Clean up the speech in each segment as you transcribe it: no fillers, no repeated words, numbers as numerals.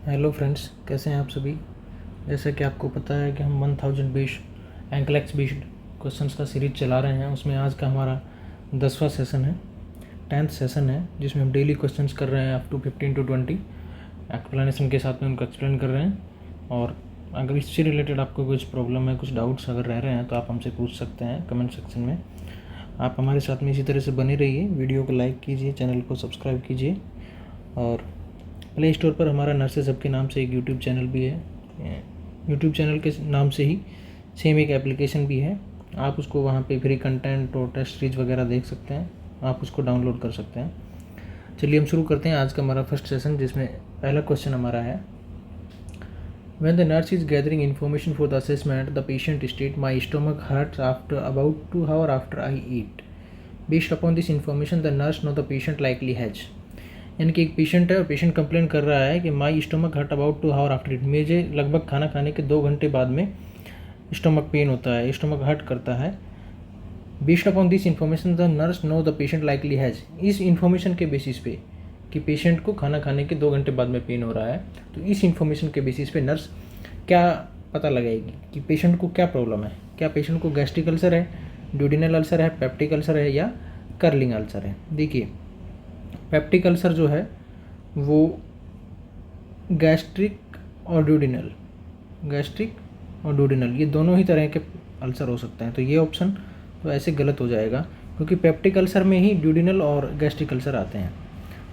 Hello friends, कैसे हैं आप सभी। जैसे कि आपको पता है कि हम 1000 बेस्ड एंकल बेस्ड क्वेश्चंस का सीरीज चला रहे हैं। उसमें आज का हमारा 10वां सेशन है, 10th सेशन है, जिसमें हम डेली क्वेश्चंस कर रहे हैं अप टू 15 to 20 एक्सप्लेनेशन के साथ में उनको एक्सप्लेन कर रहे हैं। और अगर इससे रिलेटेड आपको कुछ प्रॉब्लम है, कुछ डाउट्स अगर रह रहे हैं तो आप हमसे पूछ सकते हैं कमेंट सेक्शन में। आप हमारे साथ में इसी तरह से बने रहिए, वीडियो को लाइक कीजिए, चैनल को सब्सक्राइब कीजिए। और प्ले स्टोर पर हमारा नर्सेज हब के नाम से एक यूट्यूब चैनल भी है। यूट्यूब चैनल के नाम से ही सेम एक एप्लीकेशन भी है। आप उसको वहाँ पे फ्री कंटेंट और टेस्ट सीरीज वगैरह देख सकते हैं, आप उसको डाउनलोड कर सकते हैं। चलिए हम शुरू करते हैं आज का हमारा फर्स्ट सेशन, जिसमें पहला क्वेश्चन हमारा है, When the nurse is gathering information for the assessment, the patient state, my stomach hurts after about 2 hours after I eat. Based upon this information, the nurse know the patient likely has. यानी कि एक patient है और patient complain कर रहा है कि my stomach hurt about 2 hour after it, मुझे लगभग खाना खाने के 2 घंटे बाद में स्टमक पेन होता है, स्टमक हर्ट करता है। Based upon this information the nurse know the patient likely has. इस इन्फॉर्मेशन के बेसिस पे कि पेशेंट को खाना खाने के 2 घंटे बाद में पेन हो रहा है, तो इस इन्फॉर्मेशन के बेसिस पे नर्स क्या पता लगाएगी कि पेशेंट को क्या प्रॉब्लम है। क्या पेशेंट को गैस्ट्रिक अल्सर है, ड्यूडिनल अल्सर है, पेप्टिक अल्सर है या कर्लिंग अल्सर है। देखिए, पेप्टिक अल्सर जो है वो गैस्ट्रिक और ड्यूडिनल ये दोनों ही तरह के अल्सर हो सकते हैं। तो ये ऑप्शन तो ऐसे गलत हो जाएगा, क्योंकि पेप्टिक अल्सर में ही ड्यूडिनल और गैस्ट्रिक अल्सर आते हैं।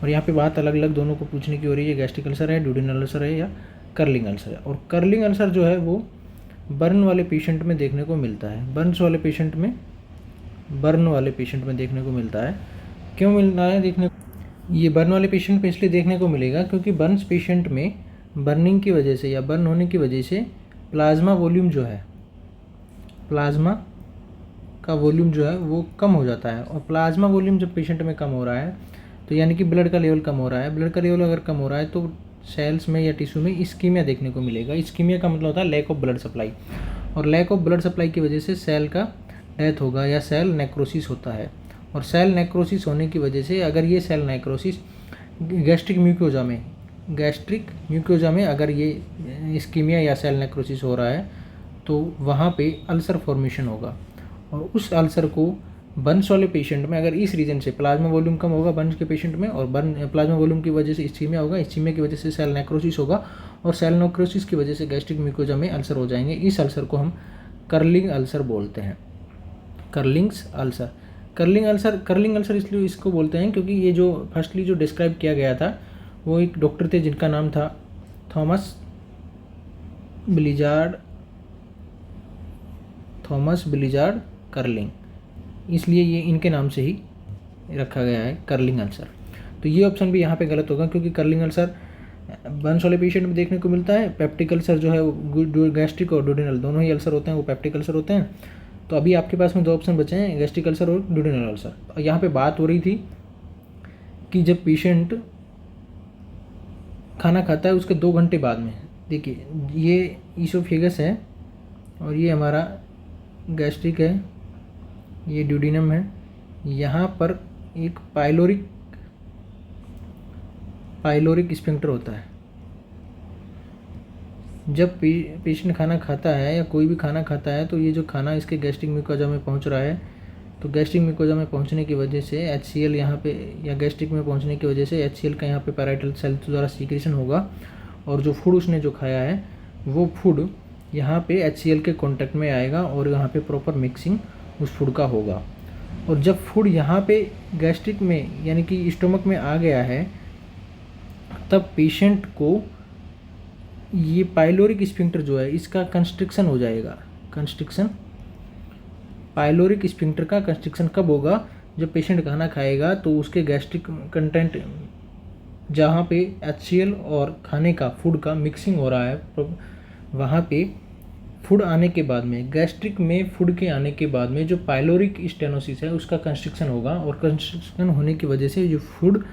और यहाँ पे बात अलग अलग दोनों को पूछने की हो रही है, गैस्ट्रिक अल्सर है, ड्यूडिनल अल्सर है या कर्लिंग अल्सर है। और कर्लिंग अल्सर जो है वो बर्न वाले पेशेंट में देखने को मिलता है, बर्न वाले पेशेंट में देखने को मिलता है। क्यों मिल रहा है देखने, ये बर्न वाले पेशेंट पे इसलिए देखने को मिलेगा क्योंकि बर्न्स पेशेंट में बर्निंग की वजह से या बर्न होने की वजह से प्लाज्मा वॉल्यूम जो है, प्लाज्मा का वॉल्यूम जो है वो कम हो जाता है। और प्लाज्मा वॉल्यूम जब पेशेंट में कम हो रहा है तो यानी कि ब्लड का लेवल कम हो रहा है। ब्लड का लेवल अगर कम हो रहा है तो सेल्स में या टिश्यू में इस्कीमिया देखने को मिलेगा। इस्कीमिया का मतलब होता है लैक ऑफ ब्लड सप्लाई, और लैक ऑफ ब्लड सप्लाई की वजह से सेल का डेथ होगा या सेल नेक्रोसिस होता है। और सेल नेक्रोसिस होने की वजह से अगर ये सेल नेक्रोसिस गैस्ट्रिक म्यूकोजा में अगर ये इस्कीमिया या सेल नेक्रोसिस हो रहा है तो वहाँ पे अल्सर फॉर्मेशन होगा। और उस अल्सर को बर्न्स वाले पेशेंट में अगर इस रीजन से प्लाज्मा वॉल्यूम कम होगा बर्न्स के पेशेंट में, और प्लाज्मा वॉल्यूम की वजह से इस्कीमिया होगा, इस्कीमिया की वजह से सेल नेक्रोसिस होगा, और सेल नेक्रोसिस की वजह से गैस्ट्रिक म्यूकोजा में अल्सर हो जाएंगे। इस अल्सर को हम कर्लिंग अल्सर बोलते हैं। कर्लिंग अल्सर इसलिए इसको बोलते हैं क्योंकि ये जो फर्स्टली जो डिस्क्राइब किया गया था वो एक डॉक्टर थे जिनका नाम था थॉमस ब्लिजार्ड कर्लिंग, इसलिए ये इनके नाम से ही रखा गया है कर्लिंग अल्सर। तो ये ऑप्शन भी यहाँ पे गलत होगा क्योंकि कर्लिंग अल्सर बर्न्स वाले पेशेंट में देखने को मिलता है। पेप्टिक अल्सर जो है वो गैस्ट्रिक और ड्यूडिनल दोनों ही अल्सर होते हैं, वो पेप्टिक अल्सर होते हैं। तो अभी आपके पास में 2 ऑप्शन बचे हैं, गैस्ट्रिक अल्सर और ड्यूडिनल अल्सर। और यहाँ पे बात हो रही थी कि जब पेशेंट खाना खाता है उसके 2 घंटे बाद में, देखिए ये ईसोफेगस है और ये हमारा गैस्ट्रिक है, ये ड्यूडिनम है। यहाँ पर एक पाइलोरिक स्फिंक्टर होता है। जब पेशेंट खाना खाता है या कोई भी खाना खाता है तो ये जो खाना इसके गैस्ट्रिक म्यूकोजा में पहुंच रहा है, तो गैस्ट्रिक म्यूकोजा में पहुंचने की वजह से HCl यहाँ पे या गैस्ट्रिक में पहुंचने की वजह से HCl का यहाँ पे पैराइटल सेल द्वारा सीक्रेशन होगा, और जो फूड उसने जो खाया है वो फूड यहाँ पे HCl के कॉन्टैक्ट में आएगा और यहाँ पे प्रॉपर मिक्सिंग उस फूड का होगा। और जब फूड यहाँ पे गैस्ट्रिक में यानी कि स्टोमक में आ गया है तब पेशेंट को ये पाइलोरिक स्फिंक्टर जो है इसका कंस्ट्रिक्शन हो जाएगा। पाइलोरिक स्फिंक्टर का कंस्ट्रिक्शन कब होगा, जब पेशेंट खाना खाएगा तो उसके गैस्ट्रिक कंटेंट जहाँ पे HCl और खाने का फूड का मिक्सिंग हो रहा है वहाँ पे फूड आने के बाद में गैस्ट्रिक में फूड के आने के बाद में जो पाइलोरिक स्टेनोसिस है उसका कंस्ट्रिक्शन होगा, और कंस्ट्रिक्शन होने की वजह से जो फूड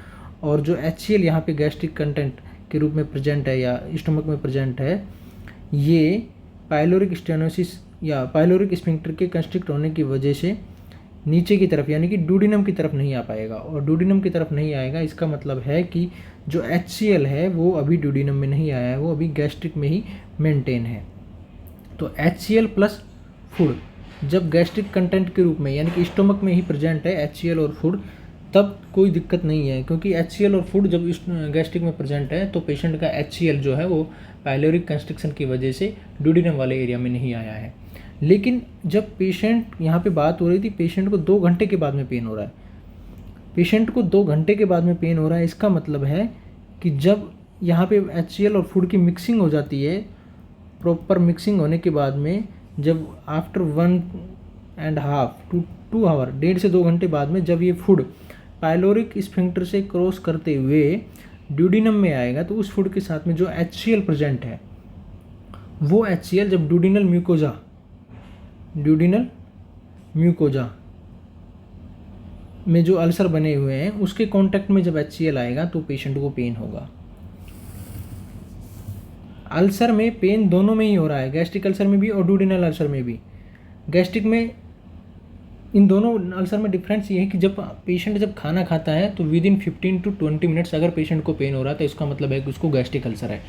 और जो HCl यहाँ पे गैस्ट्रिक कंटेंट के रूप में प्रेजेंट है या स्टमक में प्रेजेंट है, ये पाइलोरिक स्टेनोसिस या पाइलोरिक स्फिंक्टर के कंस्ट्रिक्ट होने की वजह से नीचे की तरफ यानी कि डूडिनम की तरफ नहीं आ पाएगा, और डूडिनम की तरफ नहीं आएगा इसका मतलब है कि जो HCl है वो अभी डूडिनम में नहीं आया है, वो अभी गैस्ट्रिक में ही मेंटेन है। तो HCl प्लस फूड जब गैस्ट्रिक कंटेंट के रूप में यानी कि स्टोमक में ही प्रेजेंट है HCl और फूड, तब कोई दिक्कत नहीं है, क्योंकि HCl और फूड जब गैस्ट्रिक में प्रेजेंट है तो पेशेंट का HCl जो है वो पायलोरिक कंस्ट्रिक्शन की वजह से डूडिनम वाले एरिया में नहीं आया है। लेकिन जब पेशेंट, यहाँ पे बात हो रही थी पेशेंट को 2 घंटे के बाद में पेन हो रहा है, पेशेंट को 2 घंटे के बाद में पेन हो रहा है, इसका मतलब है कि जब यहाँ पे HCl और फूड की मिक्सिंग हो जाती है, प्रॉपर मिक्सिंग होने के बाद में जब आफ्टर 1.5 to 2 आवर, 1.5 से 2 घंटे बाद में जब ये फूड पायलोरिक स्फिंक्टर से क्रॉस करते हुए ड्यूडिनम में आएगा, तो उस फूड के साथ में जो HCl प्रेजेंट है वो HCl जब ड्यूडिनल म्यूकोजा में जो अल्सर बने हुए हैं उसके कांटेक्ट में जब HCl आएगा तो पेशेंट को पेन होगा। अल्सर में पेन दोनों में ही हो रहा है, गैस्ट्रिक अल्सर में भी और ड्यूडिनल अल्सर में भी। गैस्ट्रिक में इन दोनों अल्सर में डिफरेंस ये है कि जब पेशेंट जब खाना खाता है तो विद इन 15 to 20 मिनट्स अगर पेशेंट को पेन हो रहा है तो इसका मतलब है कि उसको गैस्ट्रिक अल्सर है,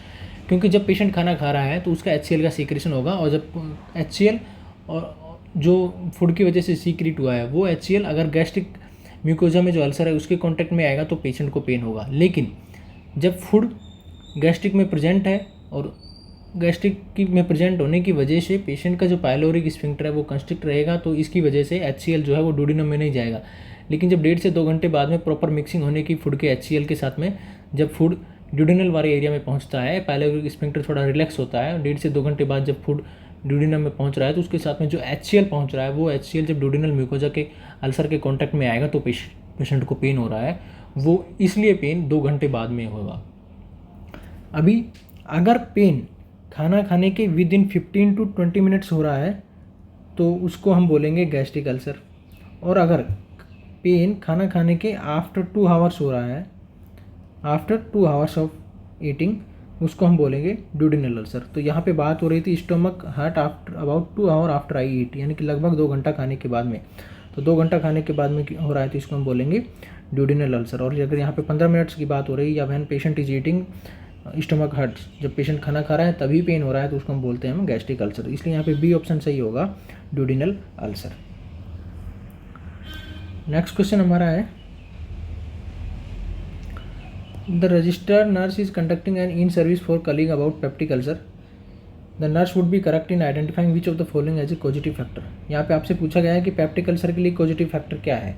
क्योंकि जब पेशेंट खाना खा रहा है तो उसका HCl का सीक्रेशन होगा, और जब HCl और जो फूड की वजह से सीक्रेट हुआ है वो HCl अगर गैस्ट्रिक म्यूकोजा में जो अल्सर है उसके कांटेक्ट में आएगा तो पेशेंट को पेन होगा। लेकिन जब फूड गैस्ट्रिक में प्रेजेंट है और गैस्ट्रिक में प्रेजेंट होने की वजह से पेशेंट का जो पायलोरिक स्फिंक्टर है वो कंस्ट्रिक्ट रहेगा, तो इसकी वजह से HCl जो है वो डूडिनम में नहीं जाएगा। लेकिन जब 1.5 से 2 घंटे बाद में प्रॉपर मिक्सिंग होने की फूड के HCl के साथ में जब फूड ड्यूडिनल वाले एरिया में पहुंचता है, पायलोरिक स्फिंक्टर थोड़ा रिलैक्स होता है, 1.5 से 2 घंटे बाद जब फूड ड्यूडिनम में पहुंच रहा है तो उसके साथ में जो HCl पहुंच रहा है वो HCl जब ड्यूडिनल म्यूकोजा के अल्सर के कॉन्टैक्ट में आएगा तो पेशेंट को पेन हो रहा है, वो इसलिए पेन 2 घंटे बाद में होगा। अभी अगर पेन खाना खाने के विद इन 15 to 20 मिनट्स हो रहा है तो उसको हम बोलेंगे गैस्ट्रिक अल्सर, और अगर पेन खाना खाने के आफ्टर 2 आवर्स हो रहा है, आफ्टर 2 आवर्स ऑफ ईटिंग, उसको हम बोलेंगे ड्यूडिनल अल्सर। तो यहाँ पे बात हो रही थी stomach hurt after about 2 hour after I eat, यानी कि लगभग 2 घंटा खाने के बाद में, तो 2 घंटा खाने के बाद में हो रहा है तो इसको हम बोलेंगे ड्यूडिनल अल्सर। और अगर यहाँ पे 15 मिनट्स की बात हो रही है या when patient is eating stomach hurts, जब पेशेंट खाना खा रहा है तभी पेन हो रहा है तो उसको हम बोलते हैं हम गैस्ट्रिक अल्सर, इसलिए यहाँ पे बी ऑप्शन सही होगा, ड्यूडिनल अल्सर। नेक्स्ट क्वेश्चन हमारा है, the registered nurse is conducting an in service for colleagues about peptic ulcer, the nurse would be correct in identifying which of the following as a positive factor. यहाँ पे आपसे पूछा गया है कि peptic ulcer के लिए पॉजिटिव फैक्टर क्या है।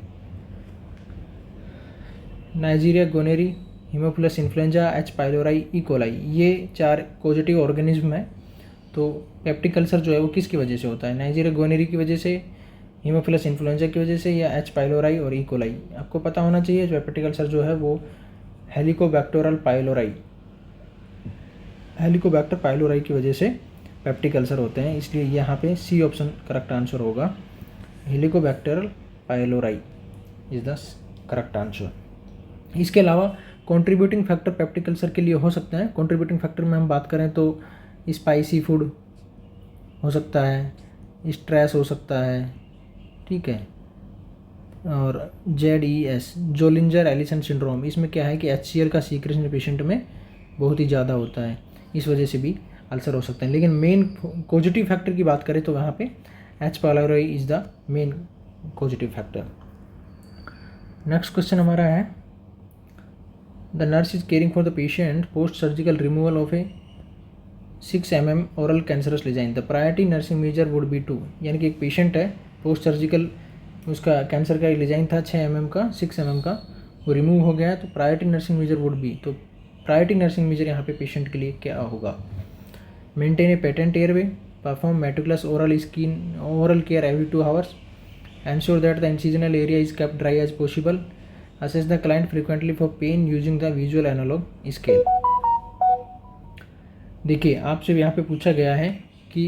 Nigeria गोनेरी, Haemophilus influenza, H. Pylori, E coli, ये 4 पॉजिटिव ऑर्गेनिज्म है। तो पेप्टिक अल्सर जो है वो किसकी वजह से होता है, नाइजीरिया गोनेरी की वजह से, हीमोफिलस इन्फ्लुएंजा की वजह से, या H. पाइलोराई और ई कोलाई। आपको पता होना चाहिए पेप्टिक अल्सर जो है वो हेलिकोबैक्टर पाइलोराई की वजह से पेप्टिक अल्सर होते हैं, इसलिए यहाँ पे सी ऑप्शन करेक्ट आंसर होगा, Helicobacter pylori is the correct answer. इसके अलावा कंट्रीब्यूटिंग फैक्टर पेप्टिक अल्सर के लिए हो सकता है। कंट्रीब्यूटिंग फैक्टर में हम बात करें तो स्पाइसी फूड हो सकता है, स्ट्रेस हो सकता है, ठीक है, और ZES जोलिंजर एलिसन सिंड्रोम, इसमें क्या है कि HCl का सीक्रेशन पेशेंट में बहुत ही ज़्यादा होता है, इस वजह से भी अल्सर हो सकता है। लेकिन मेन पॉजिटिव फैक्टर की बात करें तो वहाँ पे H. Pylori is the main positive factor. Next question हमारा है, the nurse is caring for the patient post surgical removal of a 6 mm oral cancerous lesion, the priority nursing measure would be 2, यानी कि एक patient है post surgical, उसका cancer का लिजाइन था 6 mm का, 6 mm का, वो रिमूव हो गया, तो priority nursing measure would be, तो प्रायोरिटी नर्सिंग मेजर यहाँ पे पेशेंट के लिए क्या होगा। Maintain a patent airway, perform meticulous oral care every 2 hours, ensure that the incisional area is kept dry as possible, assess the client frequently for pain using the visual analog scale। देखिए आपसे यहाँ पे पूछा गया है कि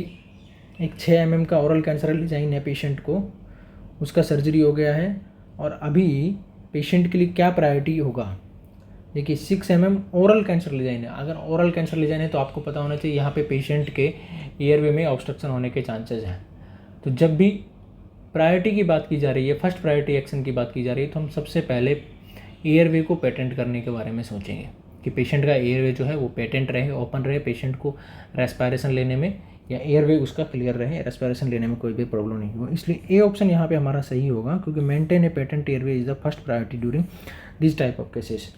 एक 6 mm का ओरल कैंसर डिजाइन है पेशेंट को, उसका सर्जरी हो गया है और अभी पेशेंट के लिए क्या प्रायोरिटी होगा। देखिए 6 mm ओरल कैंसर डिजाइन है, अगर ओरल कैंसर डिजाइन है तो आपको पता होना चाहिए यहाँ पे पेशेंट के एयरवे में ऑब्स्ट्रक्शन होने के चांसेस हैं। तो जब भी प्रायोरिटी की बात की जा रही है, फर्स्ट प्रायोरिटी एक्शन की बात की जा रही है, तो हम सबसे पहले एयरवे को पेटेंट करने के बारे में सोचेंगे कि पेशेंट का एयरवे जो है वो पेटेंट रहे, ओपन रहे, पेशेंट को रेस्पायरेशन लेने में या एयरवे उसका क्लियर रहे, रेस्पायरेशन लेने में कोई भी प्रॉब्लम नहीं हो। इसलिए ए ऑप्शन यहाँ पे हमारा सही होगा, क्योंकि maintain a patent airway is the first priority during this type of cases.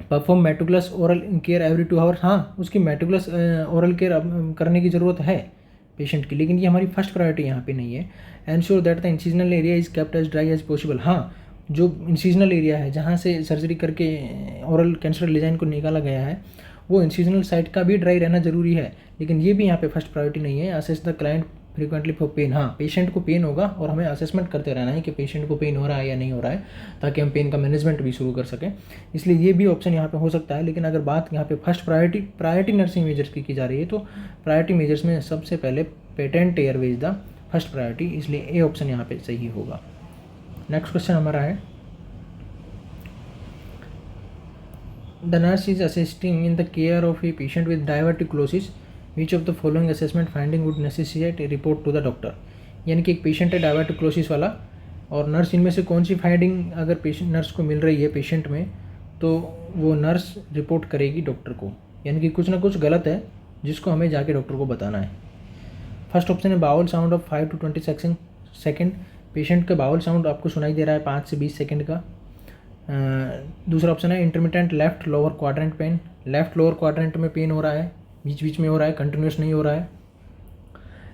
Perform meticulous oral care every 2 hours, हाँ उसकी मेटिकुलस ओरल केयर करने की ज़रूरत है पेशेंट की, लेकिन ये हमारी फर्स्ट प्रायोरिटी यहाँ पे नहीं है। Ensure that the incisional area is kept as dry as possible, हाँ जो इंसिजनल एरिया है जहाँ से सर्जरी करके ओरल कैंसर डिजाइन को निकाला गया है वो इंसिजनल साइट का भी ड्राई रहना जरूरी है, लेकिन ये भी यहाँ पे फर्स्ट प्रायोरिटी नहीं है। Assess the client frequently for pain, हाँ पेशेंट को पेन होगा और हमें असेसमेंट करते रहना है कि पेशेंट को पेन हो रहा है या नहीं हो रहा है, ताकि हम पेन का मैनेजमेंट भी शुरू कर सकें। इसलिए ये भी ऑप्शन यहाँ पे हो सकता है, लेकिन अगर बात यहाँ पे फर्स्ट प्रायोरिटी नर्सिंग मेजर्स की जा रही है तो प्रायोरिटी मेजर्स में सबसे पहले patent airway is the first priority, इसलिए ए ऑप्शन यहाँ पे सही होगा। नेक्स्ट क्वेश्चन हमारा है, the nurse is assisting in the care of a patient with diverticulosis, which of the following assessment finding would necessitate a report to the doctor. यानी कि एक पेशेंट है डायवर्टिकुलोसिस वाला और नर्स इनमें से कौन सी फाइंडिंग अगर पेशेंट नर्स को मिल रही है पेशेंट में, तो वो नर्स रिपोर्ट करेगी डॉक्टर को, यानी कि कुछ ना कुछ गलत है जिसको हमें जाके डॉक्टर को बताना है। फर्स्ट ऑप्शन है bowel sound of 5 to 20 second, patient का बाउल साउंड आपको सुनाई दे रहा है 5 से 20 सेकेंड का। दूसरा ऑप्शन है intermittent left lower quadrant pen, left lower quadrant में पेन हो रहा है, बीच बीच में हो रहा है, कंटिन्यूस नहीं हो रहा है।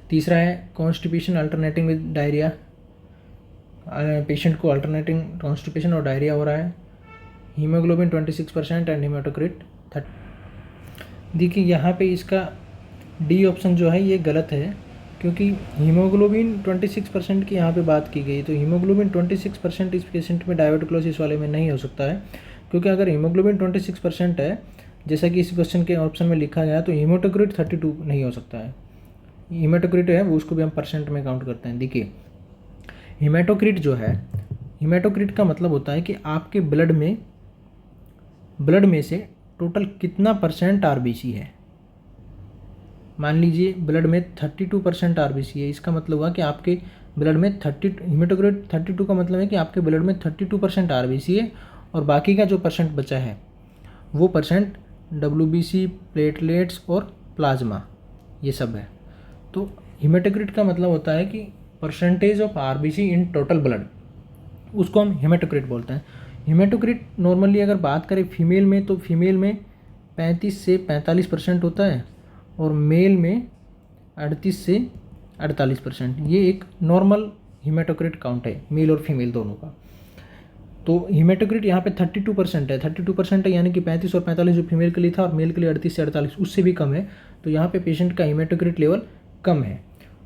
तीसरा है constipation alternating with diarrhoea, patient को अल्टरनेटिंग कॉन्स्टिपेशन और डायरिया हो रहा है। Haemoglobin 26% and haematocrit 30। देखिए यहाँ पे इसका डी ऑप्शन जो है ये गलत है, क्योंकि हीमोग्लोबिन 26% की यहाँ पे बात की गई, तो हीमोग्लोबिन 26% इस पेशेंट में डायवर्टिकुलोसिस वाले में नहीं हो सकता है, क्योंकि अगर हीमोग्लोबिन 26% है जैसा कि इस क्वेश्चन के ऑप्शन में लिखा गया, तो हीमाटोक्रिट 32 नहीं हो सकता है। हीमाटोक्रिट है वो उसको भी हम परसेंट में काउंट करते हैं। देखिए हीमाटोक्रिट जो है, हीमाटोक्रिट का मतलब होता है कि आपके ब्लड में से टोटल कितना परसेंट आरबीसी है। मान लीजिए ब्लड में 32% आरबीसी है, इसका मतलब हुआ कि आपके ब्लड में हीमाटोक्रिट 32 का मतलब है कि आपके ब्लड में 32% आरबीसी है और बाकी का जो परसेंट बचा है वो परसेंट डब्ल्यूबीसी, प्लेटलेट्स और प्लाज्मा ये सब है। तो हीमाटोक्रिट का मतलब होता है कि percentage of RBC in total blood, उसको हम हीमाटोक्रिट बोलते हैं। हीमाटोक्रिट नॉर्मली अगर बात करें फीमेल में, तो फीमेल में 35 से 45% होता है और मेल में 38 से 48%। ये एक नॉर्मल हीमाटोक्रिट काउंट है मेल और फीमेल दोनों का। तो हीमाटोक्रिट यहाँ पे 32% है, 32% है यानी कि 35 और 45 जो फीमेल के लिए था और मेल के लिए 38 से 48 उससे भी कम है, तो यहाँ पे पेशेंट का हीमाटोक्रिट लेवल कम है।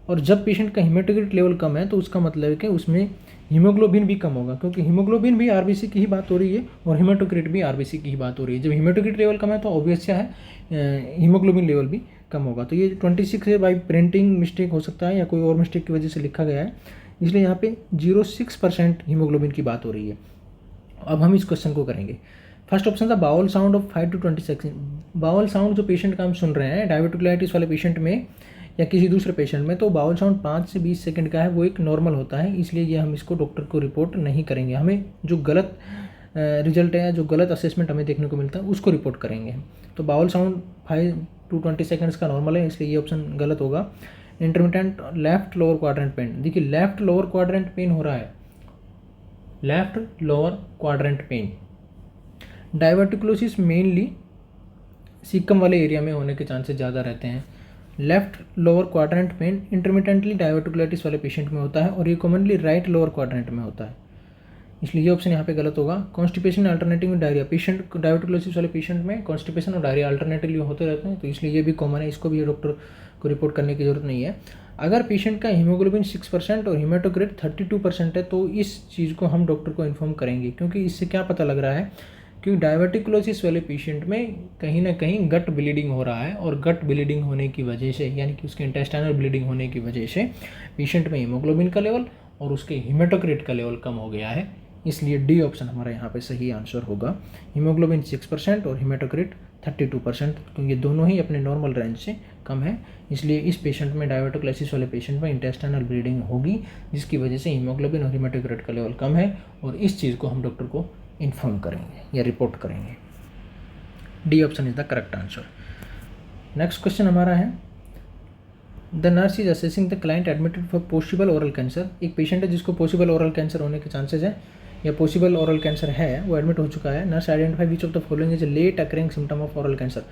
और जब पेशेंट का हीमाटोक्रिट लेवल कम है तो उसका मतलब है कि उसमें हीमोग्लोबिन भी कम होगा, क्योंकि हीमोग्लोबिन भी आरबीसी की ही बात हो रही है और हीमाटोक्रिट भी आरबीसी की ही बात हो रही है। जब हीमाटोक्रिट लेवल कम है तो ऑब्वियस है हीमोग्लोबिन लेवल भी कम होगा। तो ये 26 है, बाई प्रिंटिंग मिस्टेक हो सकता है या कोई और मिस्टेक की वजह से लिखा गया है, इसलिए यहाँ पे 0.6% हीमोग्लोबिन की बात हो रही है। अब हम इस क्वेश्चन को करेंगे। फर्स्ट ऑप्शन था bowel sound of 5 to 20 second. Bowel sound जो पेशेंट का हम सुन रहे हैं डायवर्टिकुलाइटिस वाले पेशेंट में या किसी दूसरे पेशेंट में, तो बाउल साउंड 5 से 20 सेकंड का है, वो एक नॉर्मल होता है, इसलिए ये हम इसको डॉक्टर को रिपोर्ट नहीं करेंगे। हमें जो गलत रिजल्ट है, जो गलत असेसमेंट हमें देखने को मिलता है उसको रिपोर्ट करेंगे। तो बाउल साउंड 5 to 20 सेकेंड्स का नॉर्मल है, इसलिए ये ऑप्शन गलत होगा। Intermittent left lower quadrant pen, देखिए लेफ्ट लोअर क्वाड्रेंट पेन हो रहा है, left lower quadrant pen. Diverticulosis mainly caecum वाले एरिया में होने के चांसेस ज़्यादा रहते हैं। Left lower quadrant pen intermittently diverticulitis वाले पेशेंट में होता है और ये कॉमनली राइट लोअर क्वाड्रेंट में होता है, इसलिए ये ऑप्शन यहाँ पे गलत होगा। कॉन्स्टिपेशन अल्टरनेटिव में डायरिया, पेशेंट डायवर्टिकुलोसिस वाले पेशेंट में कॉन्स्टिपेशन और डायरिया अल्टरनेटिवली होते रहते हैं, तो इसलिए ये भी कॉमन है, इसको भी डॉक्टर को रिपोर्ट करने की जरूरत नहीं है। अगर पेशेंट का हीमोग्लोबिन 6% और हीमाटोक्रिट 32% है तो इस चीज़ को हम डॉक्टर को इन्फॉर्म करेंगे, क्योंकि इससे क्या पता लग रहा है कि डायवर्टिकुलोसिस वाले पेशेंट में कहीं ना कहीं गट ब्लीडिंग हो रहा है और गट ब्लीडिंग होने की वजह से, यानी कि उसके इंटेस्टाइनल ब्लीडिंग होने की वजह से पेशेंट में हीमोग्लोबिन का लेवल और उसके हीमाटोक्रिट का लेवल कम हो गया है, इसलिए डी ऑप्शन हमारा यहाँ पे सही आंसर होगा। हीमोग्लोबिन 6% और हीमाटोक्रिट 32%, क्योंकि ये दोनों ही अपने नॉर्मल रेंज से कम है। इसलिए इस पेशेंट में डायवर्टोक्लाइसिस वाले पेशेंट में इंटेस्टाइनल ब्लीडिंग होगी, जिसकी वजह से हीमोग्लोबिन और हीमेटोक्रिट का लेवल कम है, और इस चीज़ को हम डॉक्टर को इन्फॉर्म करेंगे या रिपोर्ट करेंगे। D option is the correct answer. Next question हमारा है, the nurse is assessing the client admitted for possible oral cancer. एक पेशेंट है जिसको पॉसिबल ओरल कैंसर होने के चांसेस है या पॉसिबल ओरल कैंसर है, वो एडमिट हो चुका है। Nurse identify which of the following is late occurring symptom of oral cancer.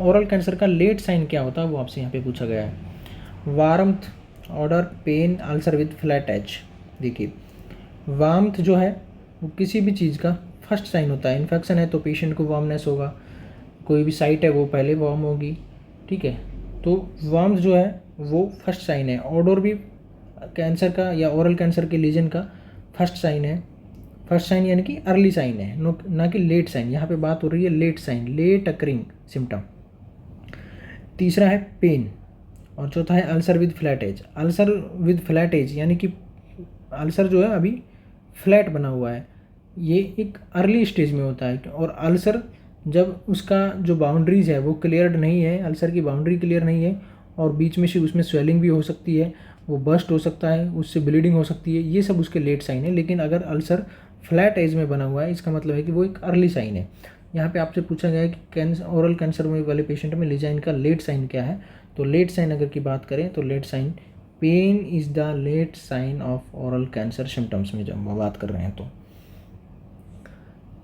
Oral cancer का लेट साइन क्या होता है वो आपसे यहाँ पे पूछा गया है। Warmth, odour, pain, ulcer with flat edge. देखिए वार्मथ जो है वो किसी भी चीज़ का फर्स्ट साइन होता है। इन्फेक्शन है तो पेशेंट को वार्मनेस होगा, कोई भी साइट है वो पहले वार्म होगी, ठीक है, तो वार्मथ जो है वो फर्स्ट साइन है। ऑडर भी कैंसर का या ओरल कैंसर के लीजन का फर्स्ट साइन है। फर्स्ट साइन यानी कि अर्ली साइन है, ना कि लेट साइन। यहाँ पे बात हो रही है late sign, late occurring symptom. तीसरा है पेन, और चौथा है ulcer with flat edge. Ulcer with flat edge यानी कि अल्सर जो है अभी फ्लैट बना हुआ है, ये एक अर्ली स्टेज में होता है। और अल्सर जब उसका जो बाउंड्रीज है वो क्लियर्ड नहीं है, अल्सर की बाउंड्री क्लियर नहीं है, और बीच में से उसमें स्वेलिंग भी हो सकती है, वो बस्ट हो सकता है, उससे ब्लीडिंग हो सकती है, ये सब उसके लेट साइन है। लेकिन अगर अल्सर फ्लैट एज में बना हुआ है, इसका मतलब है कि वो एक अर्ली साइन है। यहाँ पे आपसे पूछा गया है कि कैंसर ओरल कैंसर वाले पेशेंट में लीजाइन का लेट साइन क्या है। तो लेट साइन अगर की बात करें तो late sign pain is the late sign of oral cancer symptoms में जब हम बात कर रहे हैं तो,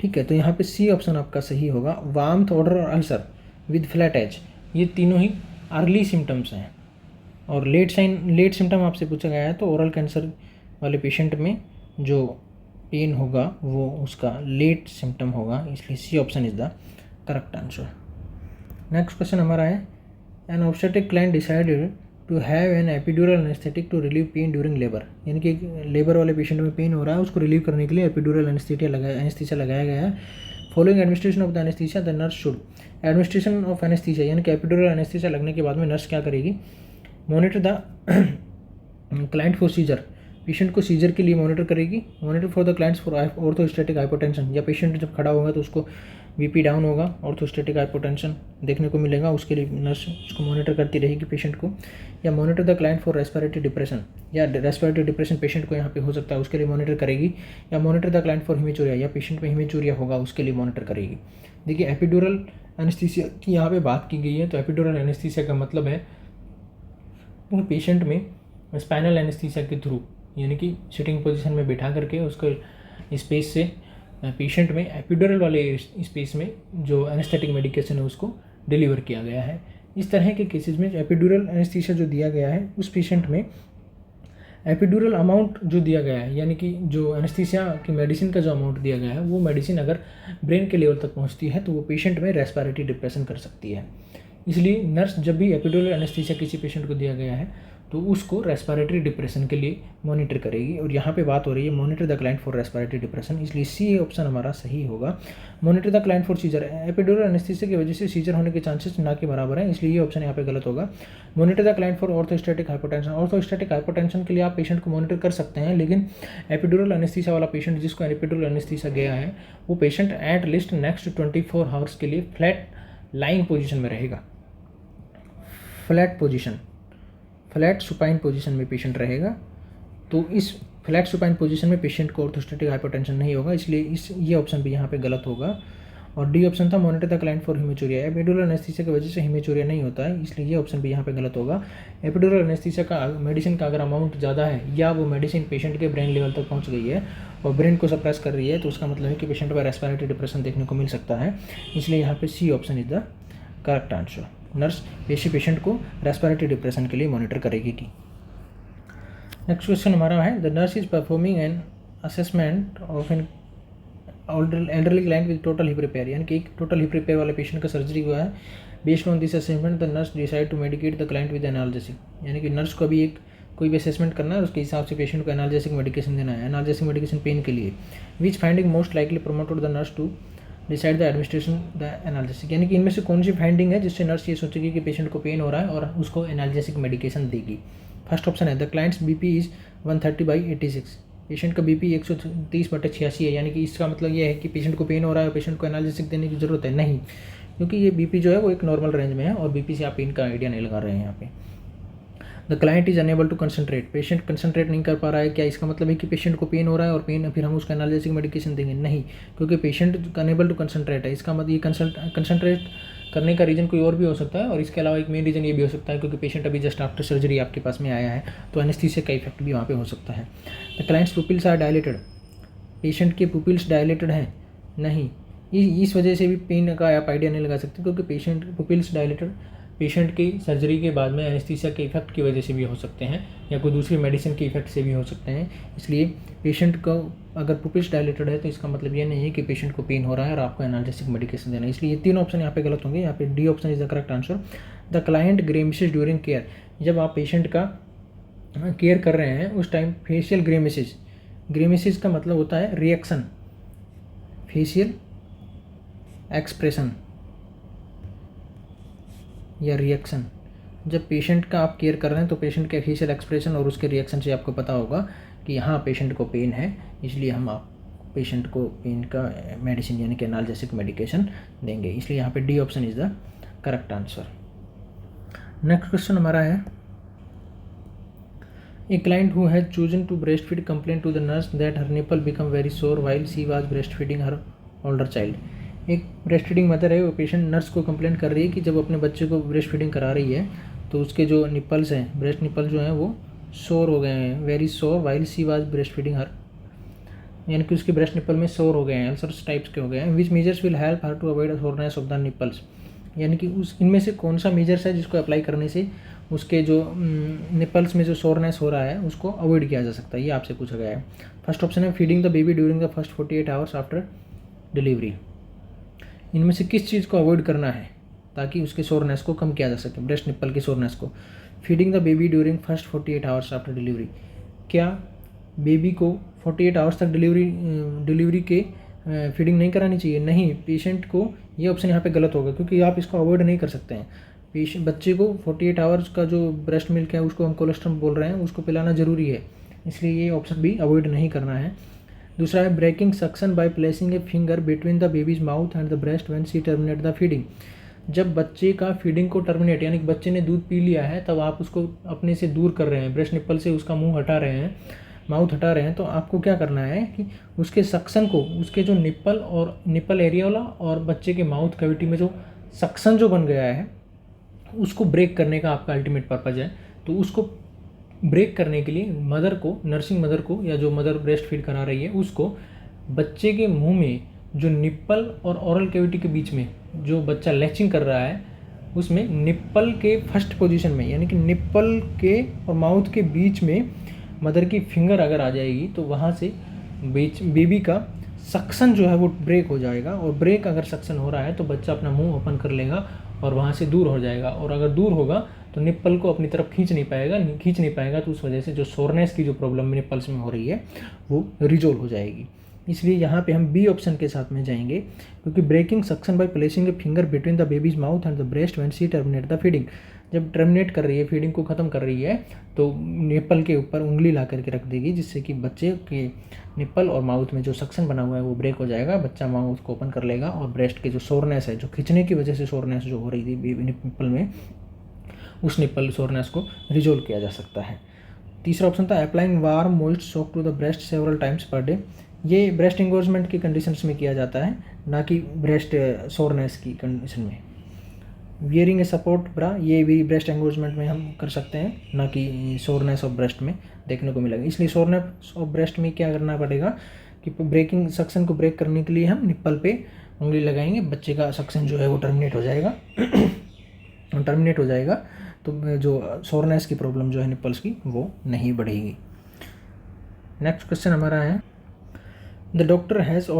ठीक है। तो यहाँ पे सी ऑप्शन आपका सही होगा। वार्मथ, ऑडर और अल्सर विद फ्लैट एज, ये तीनों ही अर्ली सिम्टम्स हैं। और लेट सिम्टम आपसे पूछा गया है तो ओरल कैंसर वाले पेशेंट में जो पेन होगा वो उसका लेट सिम्टम होगा, इसलिए C option is the correct answer. Next question हमारा है, an obstetric client decided to have an epidural anaesthetic to relieve pain during labour. यानी कि लेबर वाले पेशेंट में पेन हो रहा है, उसको रिलीव करने के लिए एपिड्यूरल एनेस्थीसिया लगाया गया है। Following administration of the anaesthesia the nurse should. Administration of anaesthesia यानी कि एपिड्यूरल एनेस्थीसिया लगने के बाद में नर्स क्या करेगी, monitor the client for seizure. Patient को सीजर के लिए मॉनिटर करेगी। Monitor for the clients for orthostatic hypotension, या पेशेंट जब खड़ा होगा तो उसको बीपी डाउन होगा, ऑर्थोस्टैटिक हाइपोटेंशन देखने को मिलेगा, उसके लिए नर्स उसको मॉनिटर करती रहेगी पेशेंट को। या monitor the client for respiratory depression, या रेस्पिरेटरी डिप्रेशन पेशेंट को यहाँ पे हो सकता है, उसके लिए मॉनिटर करेगी। या monitor the client for haematuria, या पेशेंट में हिमेचूरिया होगा उसके लिए मॉनिटर करेगी। देखिए एपिड्यूरल एनेस्थीसिया की यहाँ पे बात की गई है, तो एपिड्यूरल एनेस्थीसिया का मतलब है पेशेंट में स्पाइनल एनेस्थीसिया के थ्रू, यानी कि सिटिंग पोजीशन में बैठा करके उसको स्पेस से पेशेंट में एपिड्यूरल वाले स्पेस में जो एनेस्थेटिक मेडिकेशन है उसको डिलीवर किया गया है। इस तरह के केसेस में एपिड्यूरल एनेस्थीसिया जो दिया गया है उस पेशेंट में एपिड्यूरल अमाउंट जो दिया गया है, यानी कि जो एनेस्थीसिया की मेडिसिन का जो अमाउंट दिया गया है वो मेडिसिन अगर ब्रेन के लेवल तक पहुंचती है तो वो पेशेंट में रेस्पिरेटरी डिप्रेशन कर सकती है। इसलिए नर्स जब भी एपिड्यूरल एनेस्थीसिया किसी पेशेंट को दिया गया है तो उसको रेस्पिरेटरी डिप्रेशन के लिए मॉनिटर करेगी। और यहाँ पे बात हो रही है monitor the client for respiratory depression, इसलिए सी ऑप्शन हमारा सही होगा। Monitor the client for seizure, epidural anaesthesia की वजह से सीजर होने के चांसेस ना के बराबर हैं, इसलिए ये ऑप्शन यहाँ पे गलत होगा। Monitor the client for orthostatic hypotension, orthostatic hypotension के लिए आप पेशेंट को मॉनिटर कर सकते हैं, लेकिन एपिड्यूरल एनेस्थीसिया वाला पेशेंट जिसको एपिड्यूरल एनेस्थीसिया गया है वो patient at least next 24 hours के लिए फ्लैट लाइंग पोजिशन में रहेगा। फ्लैट सुपाइन पोजीशन में पेशेंट रहेगा, तो इस फ्लैट सुपाइन पोजीशन में पेशेंट को ऑर्थोस्टैटिक हाइपोटेंशन नहीं होगा, इसलिए ये ऑप्शन भी यहाँ पे गलत होगा। और डी ऑप्शन था monitor the client for haematuria, epidural anaesthesia की वजह से हिमेचूरिया नहीं होता है, इसलिए ये ऑप्शन भी यहाँ पे गलत होगा। एपिड्यूरल एनेस्थीसिया का मेडिसिन का अगर अमाउंट ज़्यादा है या वो मेडिसिन पेशेंट के ब्रेन लेवल तक पहुँच गई है और ब्रेन को सप्रेस कर रही है तो उसका मतलब है कि पेशेंट पर रेस्पिरेटरी डिप्रेशन देखने को मिल सकता है, इसलिए यहाँ पे C option is the correct answer. Nurse patient को रेस्पिरेटरी डिप्रेशन के लिए मॉनिटर करेगी की। नेक्स्ट क्वेश्चन हमारा है, the nurse is performing an assessment of an elderly client with total hip repair, यानी कि एक टोटल हिप रिपेयर वाले पेशेंट का सर्जरी हुआ है। Based on this assessment the nurse decide to medicate the client with analgesic, यानी कि nurse को अभी कोई भी असेसमेंट करना है, उसके हिसाब से पेशेंट को एनाल्जेसिक मेडिकेशन देना है, एनाल्जेसिक मेडिकेशन पेन के लिए। Which finding most likely promoted the nurse to decide the administration the analgesic, यानी कि इनमें से कौन सी फाइंडिंग है जिससे नर्स ये सोचेगी कि पेशेंट को पेन हो रहा है और उसको एनाल्जेसिक मेडिकेशन देगी। फर्स्ट ऑप्शन है the clients BP is 130/86, patient का बीपी 130/86 है, यानी कि इसका मतलब ये है कि पेशेंट को पेन हो रहा है, पेशेंट को एनाल्जेसिक देने की जरूरत है नहीं। क्योंकि ये बीपी जो है वो एक नॉर्मल रेंज में है और बीपी से आप पेन का आइडिया नहीं लगा रहे हैं यहाँ पे। The client is unable to concentrate, patient concentrate नहीं कर पा रहा है। क्या इसका मतलब है कि पेशेंट को पेन हो रहा है और पेन फिर हम उसको एनाल्जेसिक मेडिकेशन देंगे? नहीं, क्योंकि पेशेंट अनेबल टू कंसंट्रेट है, इसका मतलब ये कंसंट्रेट करने का रीज़न कोई और भी हो सकता है। और इसके अलावा एक मेन रीज़न ये भी हो सकता है क्योंकि पेशेंट अभी जस्ट आफ्टर सर्जरी आपके पास में आया है, तो एनेस्थीसिया का इफेक्ट भी वहाँ पे हो सकता है। The client's pupils are dilated, patient के पुपिल्स डायलेटेड हैं? नहीं, इस वजह से भी पेन का आप आइडिया नहीं लगा सकते, क्योंकि पेशेंट पुपिल्स डायलेटेड पेशेंट की सर्जरी के बाद में एनेस्थीसिया के इफेक्ट की वजह से भी हो सकते हैं या कोई दूसरी मेडिसिन के इफेक्ट से भी हो सकते हैं। इसलिए पेशेंट को अगर पुपिल्स डायलेटेड है तो इसका मतलब ये नहीं है कि पेशेंट को पेन हो रहा है और आपको एनाल्जेसिक मेडिकेशन देना है। इसलिए ये 3 ऑप्शन यहाँ पे गलत होंगे। यहाँ पे D option is the correct answer. The client grimaces during care, जब आप पेशेंट का केयर कर रहे हैं उस टाइम फेशियल ग्रेमिसेस, ग्रेमिसेस का मतलब होता है रिएक्शन, फेशियल एक्सप्रेशन या रिएक्शन। जब पेशेंट का आप केयर कर रहे हैं तो पेशेंट के फेशियल एक्सप्रेशन और उसके रिएक्शन से आपको पता होगा कि यहाँ पेशेंट को पेन है, इसलिए हम आप पेशेंट को पेन का मेडिसिन यानी कि एनाल्जेसिक मेडिकेशन देंगे। इसलिए यहाँ पे D option is the correct answer. Next question हमारा है, a client who has chosen to breast feed complain to the nurse that her nipple become very sore while she was breast feeding her older child. एक breast feeding mother है, वो patient nurse को complain कर रही है कि जब अपने बच्चे को ब्रेस्ट फीडिंग करा रही है तो उसके जो निपल्स हैं, ब्रेस्ट निपल जो हैं वो सोर हो गए हैं, very sore while she was breast feeding her, यानी कि उसके ब्रेस्ट निपल में सोर हो गए हैं, अल्सर्स टाइप्स के हो गए हैं। Which measures will help her to avoid soreness of the nipples, यानी कि उस इनमें से कौन सा मेजर्स है जिसको अप्लाई करने से उसके जो निपल्स में जो सोरनेस हो रहा है उसको अवॉइड किया जा सकता है, ये आपसे पूछा गया है। फर्स्ट ऑप्शन है feeding the baby during the first 48 hours after delivery. इनमें से किस चीज़ को अवॉइड करना है ताकि उसके सोरनेस को कम किया जा सके, ब्रेस्ट निपल की सोरनेस को? Feeding the baby during first 48 hours after delivery. क्या बेबी को 48 आवर्स तक डिलीवरी के फीडिंग नहीं करानी चाहिए? नहीं, पेशेंट को ये ऑप्शन यहाँ पे गलत होगा क्योंकि आप इसको अवॉइड नहीं कर सकते हैं। बच्चे को 48 आवर्स का जो ब्रेस्ट मिल्क है उसको हम कोलेस्ट्रॉल बोल रहे हैं, उसको पिलाना ज़रूरी है, इसलिए ये ऑप्शन भी अवॉइड नहीं करना है। दूसरा है breaking suction by placing a finger between the baby's mouth and the breast when she terminate the feeding. जब बच्चे का फीडिंग को टर्मिनेट यानी कि बच्चे ने दूध पी लिया है तब आप उसको अपने से दूर कर रहे हैं, ब्रेस्ट निपल से उसका मुंह हटा रहे हैं, माउथ हटा रहे हैं, तो आपको क्या करना है कि उसके सक्शन को, उसके जो निपल और निपल एरियोला और बच्चे के माउथ कैविटी में जो सक्शन जो बन गया है उसको ब्रेक करने का आपका अल्टीमेट पर्पज़ है। तो उसको ब्रेक करने के लिए मदर को, नर्सिंग मदर को या जो मदर ब्रेस्ट फीड करा रही है उसको बच्चे के मुंह में जो निप्पल और ओरल कैविटी के बीच में जो बच्चा लैचिंग कर रहा है उसमें निप्पल के फर्स्ट पोजीशन में यानी कि निप्पल के और माउथ के बीच में मदर की फिंगर अगर आ जाएगी तो वहाँ से बेबी का सक्शन जो है वो ब्रेक हो जाएगा, और ब्रेक अगर सक्शन हो रहा है तो बच्चा अपना मुंह ओपन कर लेगा और वहाँ से दूर हो जाएगा, और अगर दूर होगा तो निप्पल को अपनी तरफ खींच नहीं पाएगा, तो उस वजह से जो सोरनेस की जो प्रॉब्लम निप्पल्स में हो रही है वो रिजोल्व हो जाएगी। इसलिए यहाँ पे हम बी ऑप्शन के साथ में जाएंगे, क्योंकि breaking suction by placing a finger between the baby's mouth and the breast when she terminate the feeding. जब टर्मिनेट कर रही है, फीडिंग को ख़त्म कर रही है, तो निप्पल के ऊपर उंगली ला करके रख देगी, जिससे कि बच्चे के निप्पल और माउथ में जो सक्शन बना हुआ है वो ब्रेक हो जाएगा, बच्चा माउथ को ओपन कर लेगा और ब्रेस्ट के जो सोरनेस है, जो खींचने की वजह से सोरनेस जो हो रही थी बेबी निप्पल में, उस निप्पल सोरनेस को रिजोल्व किया जा सकता है। तीसरा ऑप्शन था applying warm moist soak to the breast several times per day. ये ब्रेस्ट इंगोजमेंट की कंडीशंस में किया जाता है, ना कि ब्रेस्ट सोरनेस की कंडीशन में। वियरिंग ए सपोर्ट ब्रा, ये भी ब्रेस्ट एंगोजमेंट में हम कर सकते हैं, ना कि सोरनेस ऑफ ब्रेस्ट में देखने को मिलेगा। इसलिए सोरनेस ऑफ ब्रेस्ट में क्या करना पड़ेगा कि ब्रेकिंग सक्शन को ब्रेक करने के लिए हम निप्पल पे उंगली लगाएंगे, बच्चे का सक्शन जो है वो टर्मिनेट हो जाएगा, तो जो सोरनेस की प्रॉब्लम जो है निप्पल्स की वो नहीं बढ़ेगी। नेक्स्ट क्वेश्चन हमारा है the doctor has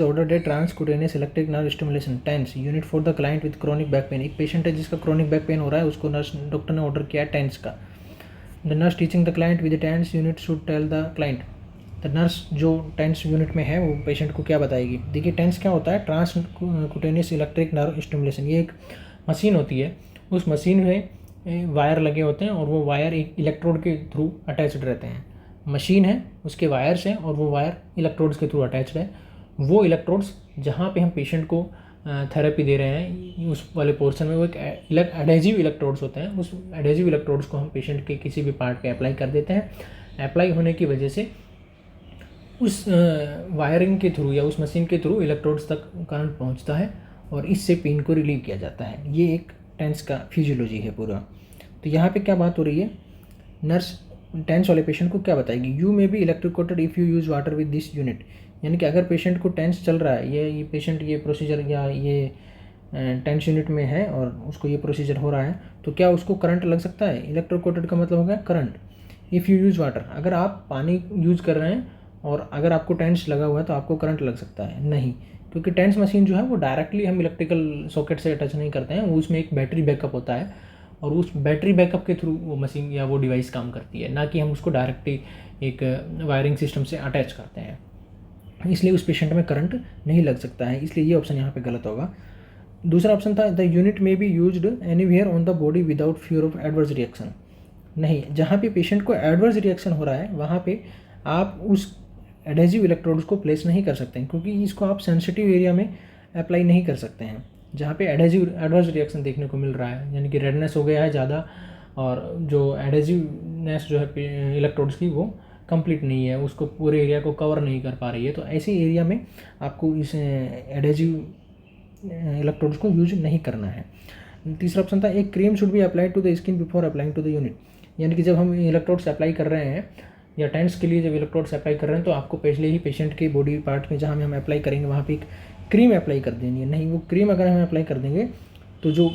ordered a transcutaneous electric nerve stimulation TENS unit for the client with chronic back pain. एक पेशेंट है जिसका क्रॉनिक बैक पेन हो रहा है, उसको डॉक्टर ने ऑर्डर किया है टेंस का। The nurse teaching the client with TENS unit should tell the client. The nurse जो टेंस यूनिट में है वो पेशेंट को क्या बताएगी? देखिए टेंस क्या होता है, ट्रांसक्यूटेनियस इलेक्ट्रिक नर्व स्टिमुलेशन। ये एक मशीन होती है, उस मशीन में वायर लगे होते हैं और वो वायर एक इलेक्ट्रोड के थ्रू अटैच्ड रहते हैं। मशीन है, उसके वायर्स हैं और वो वायर इलेक्ट्रोड्स के थ्रू अटैच्ड है। वो इलेक्ट्रोड्स जहाँ पे हम पेशेंट को थेरेपी दे रहे हैं उस वाले पोर्शन में वो एक एडहेजिव इलेक्ट्रोड्स होते हैं, उस एडहेजिव इलेक्ट्रोड्स को हम पेशेंट के किसी भी पार्ट पे अप्लाई कर देते हैं। अप्लाई होने की वजह से उस वायरिंग के थ्रू या उस मशीन के थ्रू इलेक्ट्रोड्स तक करंट पहुंचता है और इससे पेन को रिलीव किया जाता है। ये एक टेंस का फिजियोलॉजी है पूरा। तो यहाँ पे क्या बात हो रही है, नर्स टेंस वाले पेशेंट को क्या बताएगी, you may be electrocuted if you use water with this unit. यानी कि अगर पेशेंट को टेंस चल रहा है, ये पेशेंट ये प्रोसीजर या ये टेंस यूनिट में है और उसको ये प्रोसीजर हो रहा है, तो क्या उसको करंट लग सकता है। इलेक्ट्रोक्यूटेड का मतलब हो गया current. If you use water, अगर आप पानी यूज़ कर रहे हैं और अगर आपको टेंस लगा हुआ है तो आपको करंट लग सकता है, नहीं, क्योंकि टेंस मशीन जो है वो डायरेक्टली हम इलेक्ट्रिकल सॉकेट से अटैच नहीं करते हैं, उसमें एक बैटरी बैकअप होता है और उस बैटरी बैकअप के थ्रू वो मशीन या वो डिवाइस काम करती है, ना कि हम उसको डायरेक्टली एक वायरिंग सिस्टम से अटैच करते हैं। इसलिए उस पेशेंट में करंट नहीं लग सकता है, इसलिए ये ऑप्शन यहाँ पे गलत होगा। दूसरा ऑप्शन था द यूनिट में be used anywhere on the body without fear of adverse reaction. नहीं, जहाँ पे पेशेंट को एडवर्स रिएक्शन हो रहा है वहाँ पे आप उस एडहेजिव इलेक्ट्रोड्स को प्लेस नहीं कर सकते हैं, क्योंकि इसको आप सेंसिटिव एरिया में अप्लाई नहीं कर सकते हैं जहाँ पे एडहेजिव एडवर्स रिएक्शन देखने को मिल रहा है, यानी कि रेडनेस हो गया है ज़्यादा और जो एडहेजिवनेस जो है इलेक्ट्रोड्स की वो कंप्लीट नहीं है, उसको पूरे एरिया को कवर नहीं कर पा रही है। तो ऐसे एरिया में आपको इस एडहेजिव इलेक्ट्रोड्स को यूज नहीं करना है। तीसरा ऑप्शन था एक cream should be applied to the skin before applying to the unit. यानी कि जब हम इलेक्ट्रोड्स अप्लाई कर रहे हैं या टेंस के लिए जब इलेक्ट्रोड्स अप्लाई कर रहे हैं तो आपको पहले ही पेशेंट के बॉडी पार्ट में जहाँ में हम अप्लाई करेंगे वहाँ पे एक क्रीम अप्लाई कर देनी है। नहीं, वो क्रीम अगर हम अप्लाई कर देंगे तो जो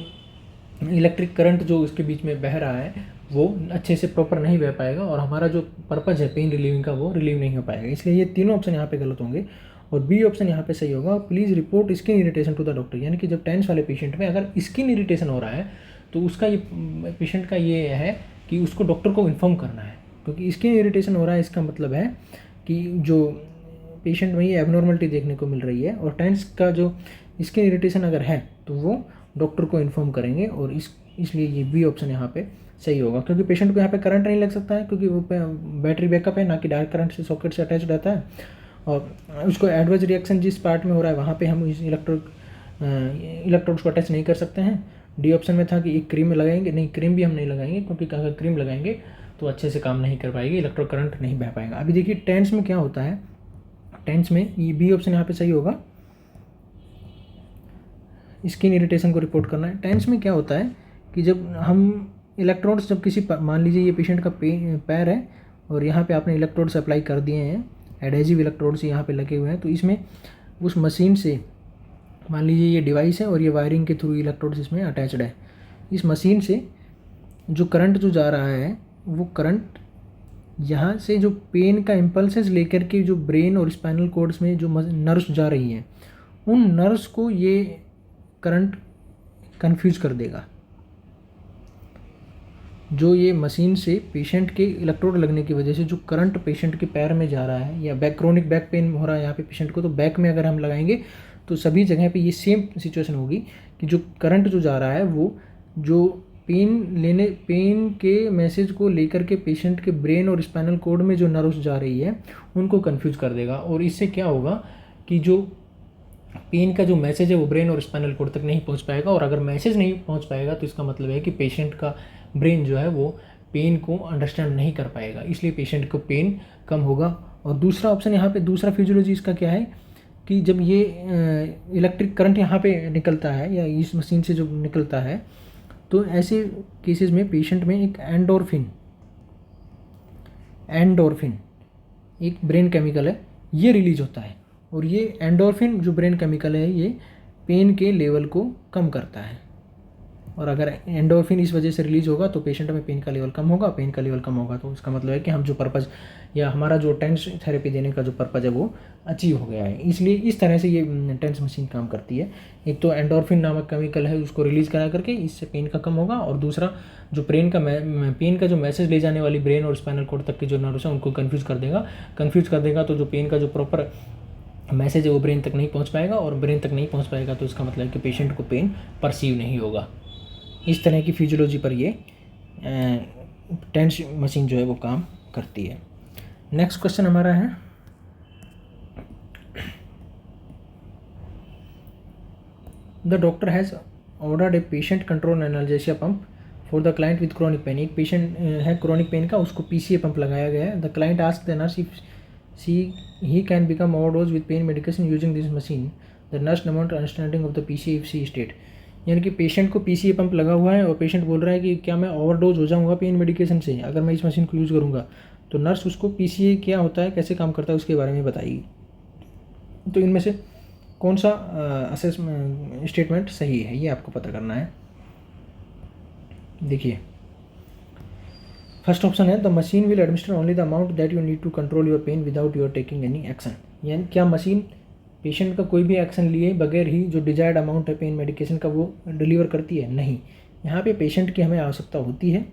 इलेक्ट्रिक करंट जो उसके बीच में बह रहा है वो अच्छे से प्रॉपर नहीं बह पाएगा और हमारा जो पर्पज़ है पेन रिलीविंग का वो रिलीव नहीं हो पाएगा। इसलिए ये तीनों ऑप्शन यहाँ पे गलत होंगे और बी ऑप्शन यहाँ पे सही होगा। Please report skin irritation to the doctor. यानी कि जब टेंस वाले पेशेंट में अगर स्किन इरिटेशन हो रहा है तो उसका ये पेशेंट का ये है कि उसको डॉक्टर को इन्फॉर्म करना है, क्योंकि स्किन इरिटेशन हो रहा है इसका मतलब है कि जो पेशेंट में ये एबनॉर्मलिटी देखने को मिल रही है और टेंस का जो स्किन इरिटेशन अगर है तो वो डॉक्टर को इन्फॉर्म करेंगे और इसलिए ये बी ऑप्शन यहाँ पे सही होगा, क्योंकि पेशेंट को यहाँ पे करंट नहीं लग सकता है क्योंकि वो बैटरी बैकअप है, ना कि डायरेक्ट करंट से सॉकेट से अटैच रहता है और उसको एडवर्स रिएक्शन जिस पार्ट में हो रहा है वहाँ पे हम इस इलेक्ट्रोड्स को अटैच नहीं कर सकते हैं। डी ऑप्शन में था कि एक क्रीम लगाएंगे, नहीं क्रीम भी हम नहीं लगाएंगे क्योंकि अगर क्रीम लगाएंगे तो अच्छे से काम नहीं कर पाएगी, इलेक्ट्रो करंट नहीं बह पाएगा। अभी देखिए टेंस में क्या होता है, टेंस में ये बी ऑप्शन यहाँ पे सही होगा, स्किन इरिटेशन को रिपोर्ट करना है। टेंस में क्या होता है कि जब हम इलेक्ट्रोड्स जब किसी मान लीजिए ये पेशेंट का पैर है और यहाँ पे आपने इलेक्ट्रोड्स अप्लाई कर दिए हैं, एडहेजिव इलेक्ट्रोड्स यहाँ पे लगे हुए हैं, तो इसमें उस मशीन से मान लीजिए ये डिवाइस है और ये वायरिंग के थ्रू इलेक्ट्रोड्स इसमें अटैच्ड है। इस मशीन से जो करंट जो जा रहा है वो करंट यहाँ से जो पेन का इम्पल्सेस लेकर के जो ब्रेन और स्पाइनल कॉर्ड्स में जो नर्व्स जा रही हैं उन नर्व्स को ये करंट कंफ्यूज कर देगा। जो ये मशीन से पेशेंट के इलेक्ट्रोड लगने की वजह से जो करंट पेशेंट के पैर में जा रहा है या क्रोनिक बैक पेन हो रहा है यहाँ पे पेशेंट को, तो बैक में अगर हम लगाएंगे तो सभी जगह पे ये सेम सिचुएशन होगी कि जो करंट जो जा रहा है वो जो पेन के मैसेज को लेकर के पेशेंट के ब्रेन और स्पाइनल कॉर्ड में जो नर्व्स जा रही है उनको कंफ्यूज कर देगा और इससे क्या होगा कि जो पेन का जो मैसेज है वो ब्रेन और स्पाइनल कॉर्ड तक नहीं पहुंच पाएगा और अगर मैसेज नहीं पहुंच पाएगा तो इसका मतलब है कि पेशेंट का ब्रेन जो है वो पेन को अंडरस्टैंड नहीं कर पाएगा, इसलिए पेशेंट को पेन कम होगा। और दूसरा ऑप्शन यहाँ पे दूसरा फिजियोलॉजी इसका क्या है कि जब ये इलेक्ट्रिक करंट यहाँ पे निकलता है या इस मशीन से जो निकलता है तो ऐसे केसेस में पेशेंट में एक एंडोर्फिन एक ब्रेन केमिकल है ये रिलीज होता है और ये एंडोर्फिन जो ब्रेन केमिकल है ये पेन के लेवल को कम करता है और अगर एंडोर्फिन इस वजह से रिलीज होगा तो पेशेंट में पेन का लेवल कम होगा, पेन का लेवल कम होगा तो उसका मतलब है कि हम जो पर्पज़ या हमारा जो टेंस थेरेपी देने का जो पर्पज़ है वो अचीव हो गया है। इसलिए इस तरह से ये टेंस मशीन काम करती है। एक तो एंडोर्फिन नामक केमिकल है उसको रिलीज़ करा करके इससे पेन का कम होगा और दूसरा जो पेन का जो मैसेज ले जाने वाली ब्रेन और स्पाइनल कॉर्ड तक के जो नर्व्स हैं उनको कन्फ्यूज़ कर देगा तो जो पेन का जो प्रॉपर मैसेज है वो ब्रेन तक नहीं पहुँच पाएगा और ब्रेन तक नहीं पहुँच पाएगा तो इसका मतलब है कि पेशेंट को पेन परसीव नहीं होगा। इस तरह की फिजियोलॉजी पर ये टेंस मशीन जो है वो काम करती है। नेक्स्ट क्वेश्चन हमारा है the doctor has ordered a patient control analgesia pump for the client with chronic pain. एक पेशेंट है क्रॉनिक पेन का, उसको पीसीए पंप लगाया गया है। The client ask the nurse if he can become overdose with pain medication using this machine. The nurse not understanding of the PCA if she state. यानी कि patient को PCA pump लगा हुआ है और पेशेंट बोल रहा है कि क्या मैं ओवरडोज हो जाऊंगा पेन मेडिकेशन से अगर मैं इस मशीन को यूज़ करूंगा। तो नर्स उसको पीसीए क्या होता है, कैसे काम करता है, उसके बारे में बताएगी। तो इनमें से कौन सा असेसमेंट स्टेटमेंट सही है ये आपको पता करना है। देखिए, फर्स्ट ऑप्शन है the machine will administer only the amount that you need to control your pain without your taking any action. यानी क्या मशीन पेशेंट का कोई भी एक्शन लिए बगैर ही जो डिजायर्ड अमाउंट है पेन मेडिकेशन का वो डिलीवर करती है? नहीं, यहाँ पे पेशेंट की हमें आवश्यकता होती है,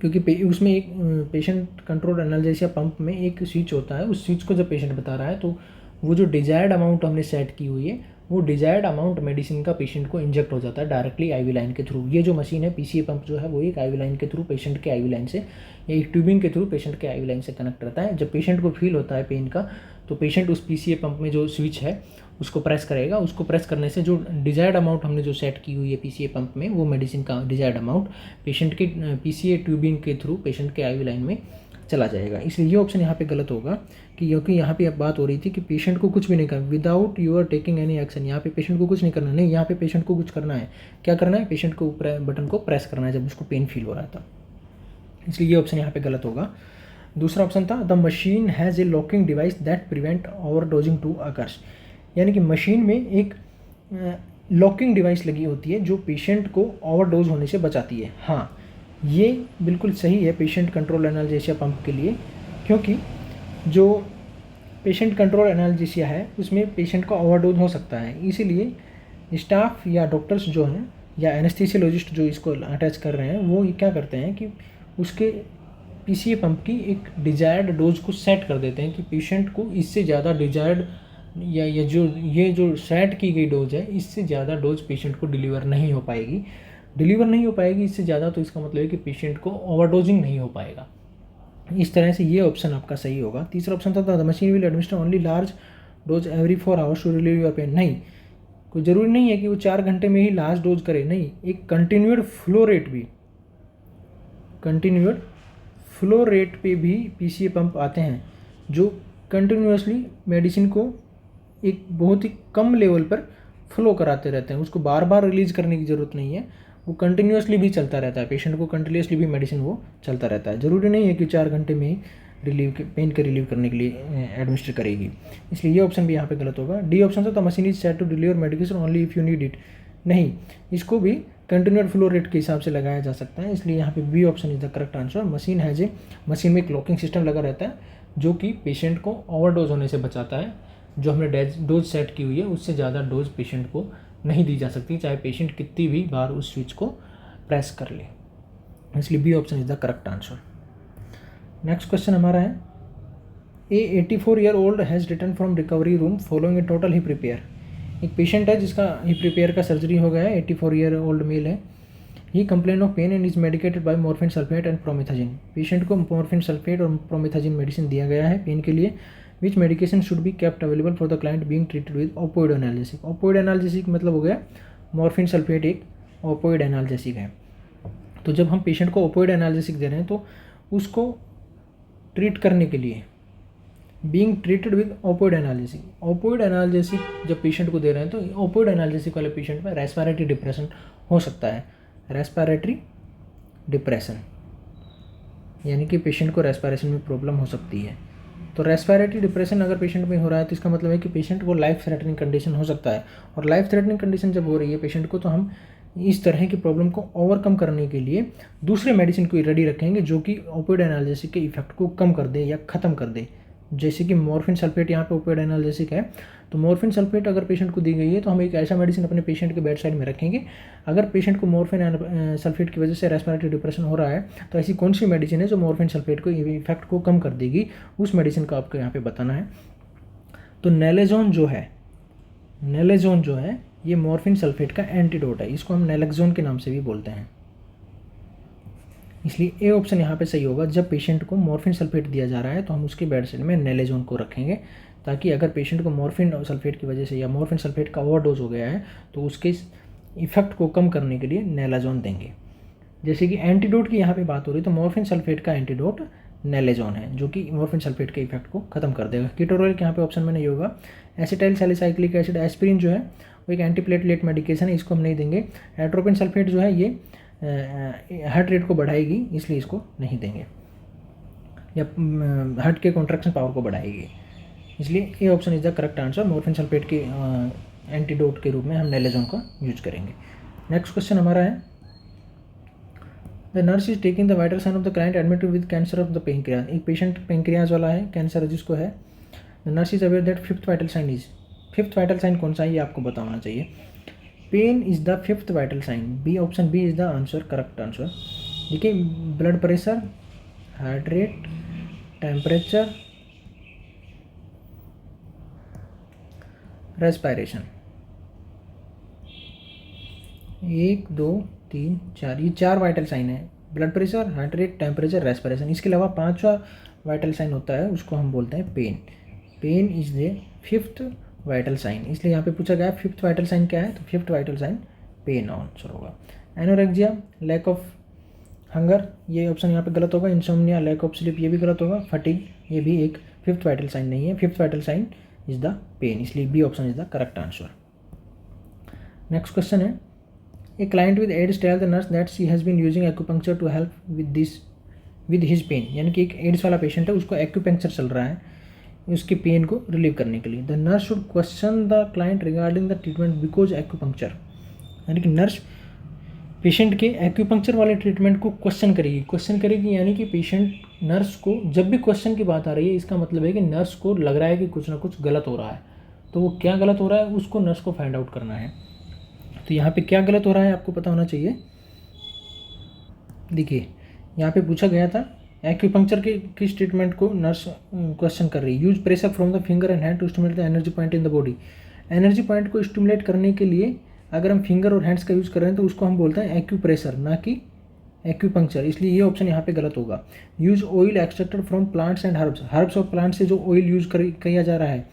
क्योंकि उसमें एक पेशेंट कंट्रोल एनाल्जेसिया पंप में एक स्विच होता है। उस स्विच को जब पेशेंट बता रहा है तो वो जो डिजायर्ड अमाउंट हमने सेट की हुई है वो डिजायर्ड अमाउंट मेडिसिन का पेशेंट को इंजेक्ट हो जाता है डायरेक्टली आईवी लाइन के थ्रू। ये जो मशीन है पीसीए पंप जो है वो एक आईवी लाइन के थ्रू पेशेंट के आईवी लाइन से या एक ट्यूबिंग के थ्रू पेशेंट के आईवी लाइन से कनेक्ट रहता है। जब पेशेंट को फील होता है पेन का तो पेशेंट उस पीसीए पंप में जो स्विच है उसको प्रेस करेगा। उसको प्रेस करने से जो डिजायर्ड अमाउंट हमने जो सेट की हुई है पीसीए पंप में वो मेडिसिन का डिजायर्ड अमाउंट पेशेंट के पीसीए ट्यूबिंग के थ्रू पेशेंट के आईवी लाइन में चला जाएगा। इसलिए ये ऑप्शन यहाँ पे गलत होगा कि क्योंकि यहाँ पे अब बात हो रही थी कि पेशेंट को कुछ भी नहीं करना, without your taking any action. यहाँ पे पेशेंट को कुछ नहीं करना, नहीं, यहाँ पे पेशेंट को कुछ करना है। क्या करना है? पेशेंट को बटन को प्रेस करना है जब उसको पेन फील हो रहा था। इसलिए ये ऑप्शन यहाँ पे गलत होगा। दूसरा ऑप्शन था the machine has a locking device that prevent overdosing to occurs. यानी कि मशीन में एक लॉकिंग डिवाइस लगी होती है जो पेशेंट को ओवरडोज होने से बचाती है। हाँ, ये बिल्कुल सही है पेशेंट कंट्रोल एनाल्जेसिया पंप के लिए, क्योंकि जो पेशेंट कंट्रोल एनाल्जेसिया है उसमें पेशेंट का ओवरडोज हो सकता है। इसीलिए स्टाफ या डॉक्टर्स जो हैं या एनेस्थीसियोलॉजिस्ट जो इसको अटैच कर रहे हैं वो क्या करते हैं कि उसके पीसीए पंप की एक डिजायर्ड डोज को सेट कर देते हैं कि पेशेंट को इससे ज़्यादा डिजायर्ड या ये जो सेट की गई डोज है इससे ज़्यादा डोज पेशेंट को डिलीवर नहीं हो पाएगी इससे ज़्यादा। तो इसका मतलब है कि पेशेंट को ओवरडोजिंग नहीं हो पाएगा। इस तरह से ये ऑप्शन आपका सही होगा। तीसरा ऑप्शन था the machine will administer only large dose every 4 hours to relieve your pain. नहीं, कोई ज़रूरी नहीं है कि वो 4 घंटे में ही लार्ज डोज करे, नहीं, एक कंटिन्यूड फ्लो रेट पे भी पीसीए पंप आते हैं जो कंटिन्यूसली मेडिसिन को एक बहुत ही कम लेवल पर फ्लो कराते रहते हैं। उसको बार बार रिलीज़ करने की ज़रूरत नहीं है, वो कंटिन्यूसली भी चलता रहता है। पेशेंट को कंटिन्यूसली भी मेडिसिन वो चलता रहता है। ज़रूरी नहीं है कि 4 घंटे में ही पेन के रिलीव करने के लिए एडमिनिस्टर करेगी। इसलिए ये ऑप्शन भी यहाँ पे गलत होगा। डी ऑप्शन था the machine is set to deliver medication only if you need it. नहीं, इसको भी कंटिन्यूड फ्लो रेट के हिसाब से लगाया जा सकता है। इसलिए यहाँ पे B option is the correct answer. Machine में एक लॉकिंग सिस्टम लगा रहता है जो कि पेशेंट को ओवरडोज होने से बचाता है। जो हमने डोज सेट की हुई है उससे ज़्यादा डोज पेशेंट को नहीं दी जा सकती, चाहे पेशेंट कितनी भी बार उस स्विच को प्रेस कर ले। इसलिए B option is the correct answer. Next question हमारा है a 84 year old has return from recovery room following a total hip repair. एक पेशेंट है जिसका हिप रिपेयर का सर्जरी हो गया है, 84 ईयर ओल्ड मेल है। He complain of pain and is medicated by morphine sulphate and promethazine. Patient को morphine sulphate और प्रोमिथाजिन मेडिसिन दिया गया है पेन के लिए। Which medication should be kept available for the client being treated with opioid analgesic. Opioid analgesic मतलब हो गया मॉर्फिन सल्फेट एक ओपोइड एनाल्जेसिक है। तो जब हम पेशेंट को ओपोइड एनाल्जेसिक दे रहे हैं तो उसको ट्रीट करने के लिए being treated with opioid analgesic जब पेशेंट को दे रहे हैं तो ओपोइड एनाल्जेसिक वाले पेशेंट में रेस्पिरेटरी डिप्रेशन हो सकता है। रेस्पिरेटरी डिप्रेशन यानी कि पेशेंट को रेस्पिरेशन में प्रॉब्लम हो सकती है। तो रेस्पिरेटरी डिप्रेशन अगर पेशेंट में हो रहा है तो इसका मतलब है कि पेशेंट को लाइफ थ्रेटनिंग कंडीशन हो सकता है। और लाइफ थ्रेटनिंग कंडीशन जब हो रही है पेशेंट को तो हम इस तरह की प्रॉब्लम को ओवरकम करने के लिए दूसरे मेडिसिन को रेडी रखेंगे जो कि ओपोइड एनाल्जेसिक के इफेक्ट को कम कर दे या ख़त्म कर दे। जैसे कि मॉर्फिन सल्फेट यहाँ पे ओपोइड एनाल्जेसिक है, तो मॉर्फिन सल्फेट अगर पेशेंट को दी गई है तो हम एक ऐसा मेडिसिन अपने पेशेंट के बेड साइड में रखेंगे। अगर पेशेंट को मॉर्फिन सल्फेट की वजह से रेस्पिरेटरी डिप्रेशन हो रहा है तो ऐसी कौन सी मेडिसिन है जो मॉर्फिन सल्फेट को इफेक्ट को कम कर देगी, उस मेडिसिन का आपको यहाँ पे बताना है। तो नेलेजोन जो है ये मॉर्फिन सल्फेट का एंटीडोट है, इसको हम नेलेक्सोन के नाम से भी बोलते हैं। इसलिए ए ऑप्शन यहाँ पे सही होगा। जब पेशेंट को मॉर्फिन सल्फेट दिया जा रहा है तो हम उसके बेड साइड में नेलेजोन को रखेंगे ताकि अगर पेशेंट को मॉर्फिन और सल्फेट की वजह से या मॉर्फिन सल्फेट का ओवरडोज हो गया है तो उसके इफेक्ट को कम करने के लिए नैलाजोन देंगे। जैसे कि एंटीडोट की यहाँ पे बात हो रही है तो मॉर्फिन सल्फेट का एंटीडोट नैलाजोन है, जो कि मॉर्फिन सल्फेट के इफेक्ट को खत्म कर देगा। कीटोरोल के यहाँ पे ऑप्शन में नहीं होगा। एसिटाइल सैलिसाइक्लिक एसिड एस्पिरिन जो है वो एक एंटीप्लेटलेट मेडिकेशन है, इसको हम नहीं देंगे। एट्रोपिन सल्फेट जो है ये हार्ट रेट को बढ़ाएगी, इसलिए इसको नहीं देंगे, या हार्ट के कॉन्ट्रैक्शन पावर को बढ़ाएगी, इसलिए ये option is the correct answer. Morphine sulphate के एंटीडोट के रूप में हम नैलाजोन का यूज करेंगे। नेक्स्ट क्वेश्चन हमारा है, the nurse is taking the vital sign of the client admitted with cancer of the pancreas. एक पेशेंट पेंक्रियाज वाला है, कैंसर जिसको है। The nurse is aware that fifth vital sign is, fifth vital sign कौन सा है ये आपको पता होना चाहिए। Pain is the fifth vital sign, B option B is the answer, correct answer. देखिए blood pressure, heart rate, temperature, respiration, 1 2 3 4, ये 4 वाइटल साइन है। Blood pressure, heart rate, temperature, respiration. इसके अलावा 5वां वाइटल साइन होता है, उसको हम बोलते हैं pain. Pain is the fifth vital sign, इसलिए यहाँ पे पूछा गया फिफ्थ वाइटल साइन क्या है, तो fifth vital sign pain answer होगा। एनोरेक्सिया, लैक ऑफ हंगर, ये ऑप्शन यहाँ पे गलत होगा। इंसोम्निया, लैक ऑफ स्लीप, ये भी गलत होगा। फटीग, ये भी एक फिफ्थ वाइटल साइन नहीं है। Fifth vital sign is the pain, इसलिए B option is the correct answer. Next question है, a client with AIDS tell the nurse that she has been using acupuncture to help with his pain. यानी कि एक ads वाला patient है, उसको acupuncture चल रहा है उसके पेन को रिलीव करने के लिए। The nurse should question the client regarding the treatment because acupuncture, यानी कि नर्स पेशेंट के एक्यूपंक्चर वाले ट्रीटमेंट को क्वेश्चन करेगी, यानी कि पेशेंट नर्स को जब भी क्वेश्चन की बात आ रही है, इसका मतलब है कि नर्स को लग रहा है कि कुछ ना कुछ गलत हो रहा है, तो वो क्या गलत हो रहा है उसको नर्स को फाइंड आउट करना है। तो यहाँ पे क्या गलत हो रहा है आपको पता होना चाहिए। देखिए यहाँ पे पूछा गया था एक्यूपंक्चर के किस ट्रीटमेंट को नर्स क्वेश्चन कर रही है। Use pressure from the finger and hand to stimulate the energy point in the body. Energy point को स्टिमुलेट करने के लिए अगर हम फिंगर और हैंड्स का यूज़ कर रहे हैं तो उसको हम बोलते हैं एक्यूप्रेशर, ना कि एक्यूपंक्चर, इसलिए ये ऑप्शन यहाँ पे गलत होगा। Use oil extracted from plants and herbs और प्लांट से जो ऑयल यूज किया जा रहा है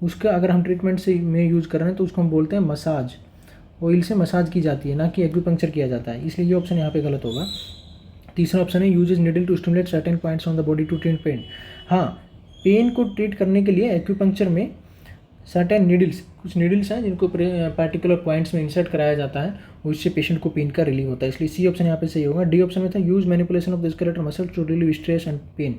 उसका अगर हम ट्रीटमेंट से में यूज़ कर रहे हैं तो उसको हम बोलते हैं मसाज। ऑयल से मसाज की जाती है, ना कि एक्यूपंक्चर किया जाता है, इसलिए ये ऑप्शन यहाँ पे गलत होगा। तीसरा ऑप्शन है uses needle to stimulate certain points on the body to treat pain. हाँ, पेन को ट्रीट करने के लिए एक्यूपंक्चर में सर्टेन नीडल्स, कुछ नीडल्स हैं जिनको पार्टिकुलर पॉइंट्स में इंसर्ट कराया जाता है, उससे पेशेंट को पेन का रिलीव होता है, इसलिए सी ऑप्शन यहाँ पे सही होगा। डी ऑप्शन में था use manipulation of the skeletal muscle to relieve stress and pain,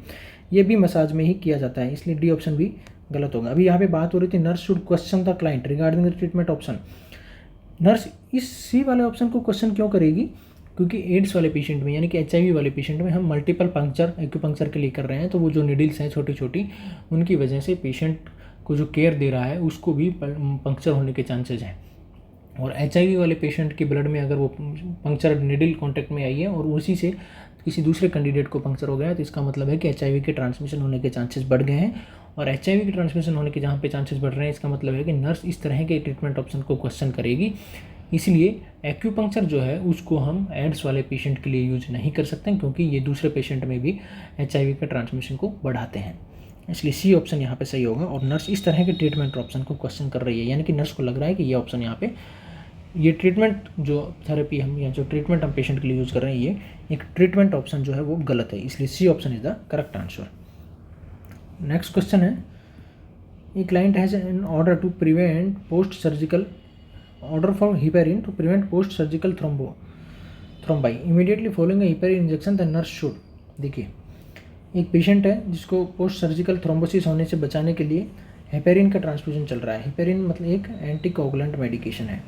ये भी मसाज में ही किया जाता है, इसलिए डी ऑप्शन भी गलत होगा। अभी यहाँ पे बात हो रही थी nurse should question the client regarding the treatment option. Nurse इस सी वाले ऑप्शन को क्वेश्चन क्यों करेगी, क्योंकि एड्स वाले पेशेंट में यानी कि एचआईवी वाले पेशेंट में हम मल्टीपल पंक्चर एक्यूपंक्चर के लिए कर रहे हैं, तो वो जो नीडल्स हैं छोटी छोटी उनकी वजह से पेशेंट को जो केयर दे रहा है उसको भी पंक्चर होने के चांसेस हैं। और एचआईवी वाले पेशेंट के ब्लड में अगर वो पंक्चर नीडल कॉन्टैक्ट में आई है और उसी से किसी दूसरे कैंडिडेट को पंक्चर हो गया तो इसका मतलब है कि एचआईवी के ट्रांसमिशन होने के चांसेस बढ़ गए हैं। और एचआईवी के ट्रांसमिशन होने के जहाँ पे चांसेस बढ़ रहे हैं इसका मतलब है कि नर्स इस तरह के ट्रीटमेंट ऑप्शन को क्वेश्चन करेगी, इसलिए एक्यूपंक्चर जो है उसको हम एड्स वाले पेशेंट के लिए यूज नहीं कर सकते हैं, क्योंकि ये दूसरे पेशेंट में भी एचआईवी के ट्रांसमिशन को बढ़ाते हैं, इसलिए सी ऑप्शन यहाँ पे सही होगा। और नर्स इस तरह के ट्रीटमेंट ऑप्शन को क्वेश्चन कर रही है, यानी कि नर्स को लग रहा है कि ये ऑप्शन यहाँ पे ये ट्रीटमेंट जो थेरेपी हम या जो ट्रीटमेंट हम पेशेंट के लिए यूज़ कर रहे हैं ये एक ट्रीटमेंट ऑप्शन जो है वो गलत है, इसलिए C option is the correct answer. Next question है, a client has an order to prevent post surgical order for heparin to prevent post surgical thrombi immediately following a heparin injection the nurse should. देखिए एक patient है जिसको post surgical thrombosis होने से बचाने के लिए हेपेरिन का ट्रांसफ्यूजन चल रहा है। हेपेरिन मतलब एक एंटीकोगुलेंट मेडिकेशन है,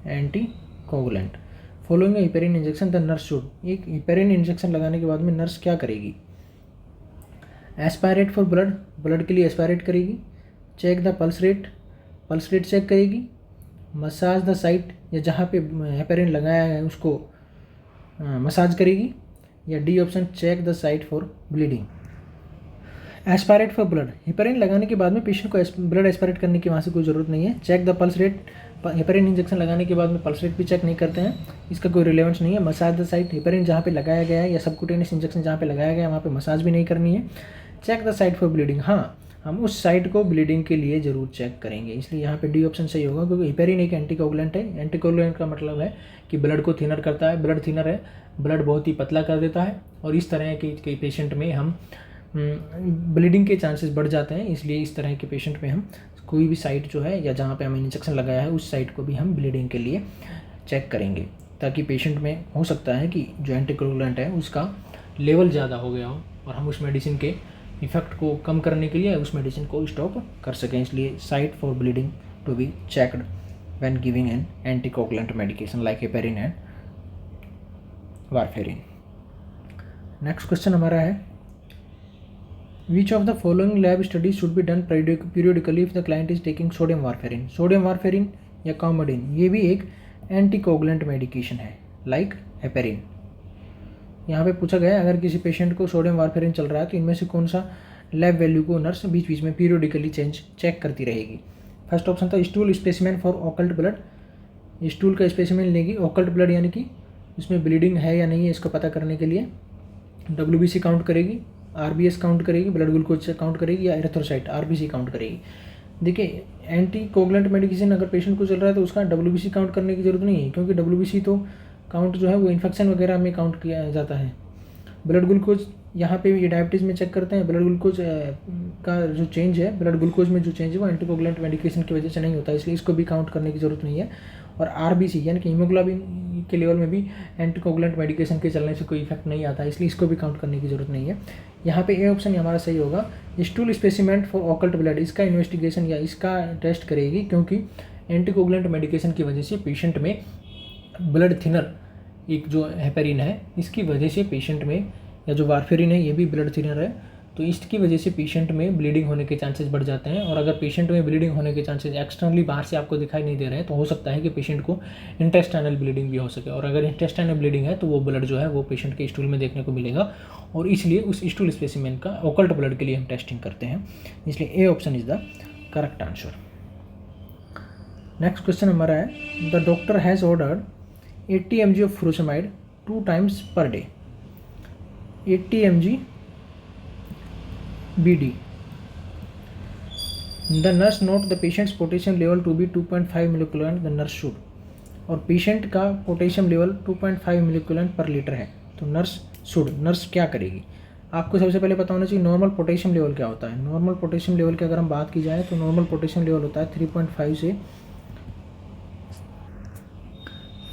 anticoagulant. Following a heparin injection the nurse should, एक हिपेरिन इंजेक्शन लगाने के बाद में नर्स क्या करेगी, एस्पायरेट फॉर ब्लड, ब्लड के लिए एस्पायरेट करेगी, check the pulse rate check करेगी, मसाज द साइट या जहाँ पे हेपेरिन लगाया है उसको मसाज करेगी, या D option check the site for bleeding. Aspirate for blood, heparin लगाने के बाद में पेशेंट को ब्लड एस्पायरेट करने की वहाँ से कोई ज़रूरत नहीं है। Check the pulse rate, heparin injection लगाने के बाद में पल्स रेट भी चेक नहीं करते हैं, इसका कोई रिलेवेंस नहीं है। मसाज द साइट, हेपेरिन जहाँ पे लगाया गया है या सबक्यूटेनियस इंजेक्शन जहाँ पे लगाया गया है वहाँ पे मसाज भी नहीं करनी है। Check the site for bleeding, हाँ हम उस साइट को ब्लीडिंग के लिए ज़रूर चेक करेंगे। इसलिए यहाँ पे डी ऑप्शन सही होगा, क्योंकि हेपेरिन एक एंटीकोगुलेंट है। एंटीकोगुलेंट का मतलब है कि ब्लड को थिनर करता है, ब्लड थिनर है, ब्लड बहुत ही पतला कर देता है, और इस तरह के पेशेंट में हम ब्लीडिंग के चांसेस बढ़ जाते हैं। इसलिए इस तरह के पेशेंट में हम कोई भी साइट जो है या जहाँ पे हमें इंजेक्शन लगाया है उस साइट को भी हम ब्लीडिंग के लिए चेक करेंगे, ताकि पेशेंट में हो सकता है कि जो एंटीकोगुलेंट है उसका लेवल ज़्यादा हो गया हो और हम उस मेडिसिन के इफ़ेक्ट को कम करने के लिए उस मेडिसिन को स्टॉप कर सकें। इसलिए site for bleeding to be checked when giving an anticoagulant medication like heparin and warfarin. Next question हमारा है, which of the following lab studies should be done periodically if the client is taking sodium warfarin. Sodium warfarin या Coumadin ये भी एक anticoagulant medication है like heparin. यहाँ पे पूछा गया है अगर किसी पेशेंट को सोडियम वारफेरिन चल रहा है तो इनमें से कौन सा लैब वैल्यू को नर्स बीच बीच में पीरियडिकली चेक करती रहेगी। फर्स्ट ऑप्शन था stool specimen for occult blood. Stool का स्पेसिमेन लेगी, ऑकल्ट ब्लड यानी कि उसमें ब्लीडिंग है या नहीं है इसको पता करने के लिए। WBC काउंट करेगी, RBS काउंट करेगी, ब्लड ग्लूकोज काउंट करेगी, या एरिथ्रोसाइट RBC काउंट करेगी। देखिए एंटीकोगुलेंट मेडिकेशन अगर पेशेंट को चल रहा है तो उसका WBC काउंट करने की ज़रूरत नहीं है, क्योंकि WBC तो काउंट जो है वो इन्फेक्शन वगैरह में काउंट किया जाता है। ब्लड ग्लूकोज यहाँ पे ये डायबिटीज़ में चेक करते हैं। ब्लड ग्लूकोज का जो चेंज है, ब्लड ग्लूकोज में जो चेंज है वो एंटीकोगुलेंट मेडिकेशन की वजह से नहीं होता, इसलिए इसको भी काउंट करने की ज़रूरत नहीं है। और RBC यानी कि हीमोग्लोबिन के लेवल में भी एंटीकोगुलेंट मेडिकेशन के चलने से कोई इफेक्ट नहीं आता, इसलिए इसको भी काउंट करने की ज़रूरत नहीं है। यहाँ पे ए ऑप्शन हमारा सही होगा, stool specimen for occult blood. इसका इन्वेस्टिगेशन या इसका टेस्ट करेगी, क्योंकि एंटीकोगुलेंट मेडिकेशन की वजह से पेशेंट में ब्लड थिनर एक जो हेपेरिन है इसकी वजह से पेशेंट में, या जो वारफेरिन है ये भी ब्लड थिनर है, तो इसकी वजह से पेशेंट में ब्लीडिंग होने के चांसेस बढ़ जाते हैं। और अगर पेशेंट में ब्लीडिंग होने के चांसेस एक्सटर्नली बाहर से आपको दिखाई नहीं दे रहे हैं तो हो सकता है कि पेशेंट को इंटेस्टाइनल ब्लीडिंग भी हो सके, और अगर इंटेस्टाइनल ब्लीडिंग है तो वो ब्लड जो है वो पेशेंट के स्टूल में देखने को मिलेगा, और इसलिए उस स्टूल स्पेसिमेन का ऑकल्ट ब्लड के लिए हम टेस्टिंग करते हैं। इसलिए A option is the correct answer. Next question हमारा है, the doctor has ordered 80 mg of furosemide 2 times per day. 80 mg BD. The nurse note the patient's potassium level to be 2.5 milliculant. The nurse should. और patient का potassium level 2.5 मिलीकुलेंट पर litre है, तो nurse should, nurse क्या करेगी। आपको सबसे पहले पता होना चाहिए नॉर्मल पोटेशियम लेवल क्या होता है। नॉर्मल पोटेशियम लेवल की अगर हम बात की जाए तो नॉर्मल पोटेशियम लेवल होता है 3.5 से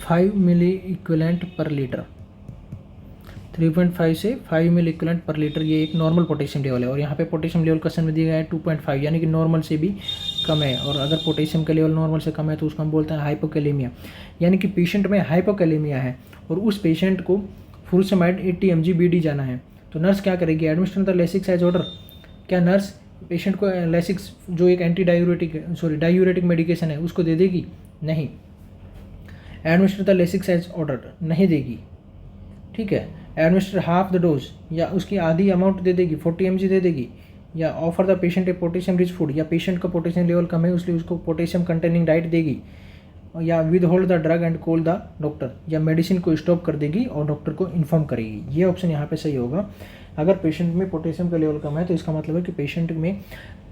5 मिली इक्विवेलेंट पर लीटर। 3.5 से 5 मिली इक्विवेलेंट पर लीटर ये एक नॉर्मल पोटेशियम लेवल है, और यहाँ पे पोटेशियम लेवल क्वेश्चन में दिया गया है 2.5 यानी कि नॉर्मल से भी कम है। और अगर पोटेशियम का लेवल नॉर्मल से कम है तो उसको हम बोलते हैं हाइपोकैलेमिया, यानी कि पेशेंट में हाइपोकैलेमिया है और उस पेशेंट को फुरोसेमाइड 80 mg BD जाना है, तो नर्स क्या करेगी, administer the Lasix as order. क्या नर्स पेशेंट को लेसिक्स जो एक डायूरेटिक मेडिकेशन है उसको दे देगी? नहीं। Administer the Lasix as order नहीं देगी, ठीक है। एडमिनिस्टर हाफ द डोज या उसकी आधी अमाउंट दे देगी, 40 mg दे देगी, या offer the patient A potassium rich food, या पेशेंट का पोटेशियम लेवल कम है इसलिए उसको पोटेशियम कंटेनिंग डाइट देगी, या with hold the drug and call the doctor, या मेडिसिन को स्टॉप कर देगी और डॉक्टर को इन्फॉर्म करेगी। ये ऑप्शन यहाँ पे सही होगा। अगर पेशेंट में पोटेशियम का लेवल कम है तो इसका मतलब है कि पेशेंट में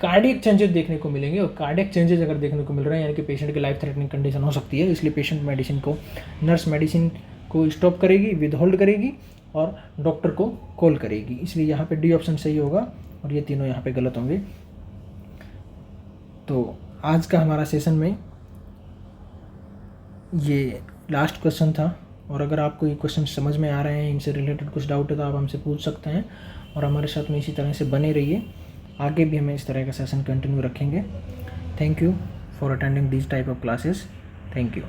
कार्डियक चेंजेस देखने को मिलेंगे, और कार्डियक चेंजेस अगर देखने को मिल रहे हैं यानी कि पेशेंट की लाइफ थ्रेटनिंग कंडीशन हो सकती है, इसलिए पेशेंट मेडिसिन को, नर्स मेडिसिन को स्टॉप करेगी, विद होल्ड करेगी और डॉक्टर को कॉल करेगी। इसलिए यहाँ पे डी ऑप्शन सही होगा और ये तीनों यहाँ पे गलत होंगे। तो आज का हमारा सेशन में ये लास्ट क्वेश्चन था, और अगर आपको ये क्वेश्चन समझ में आ रहे हैं, इनसे रिलेटेड कुछ डाउट है तो आप हमसे पूछ सकते हैं, और हमारे साथ में इसी तरह से बने रहिए। आगे भी हमें इस तरह का सेशन कंटिन्यू रखेंगे। Thank you for attending this type of classes. Thank you.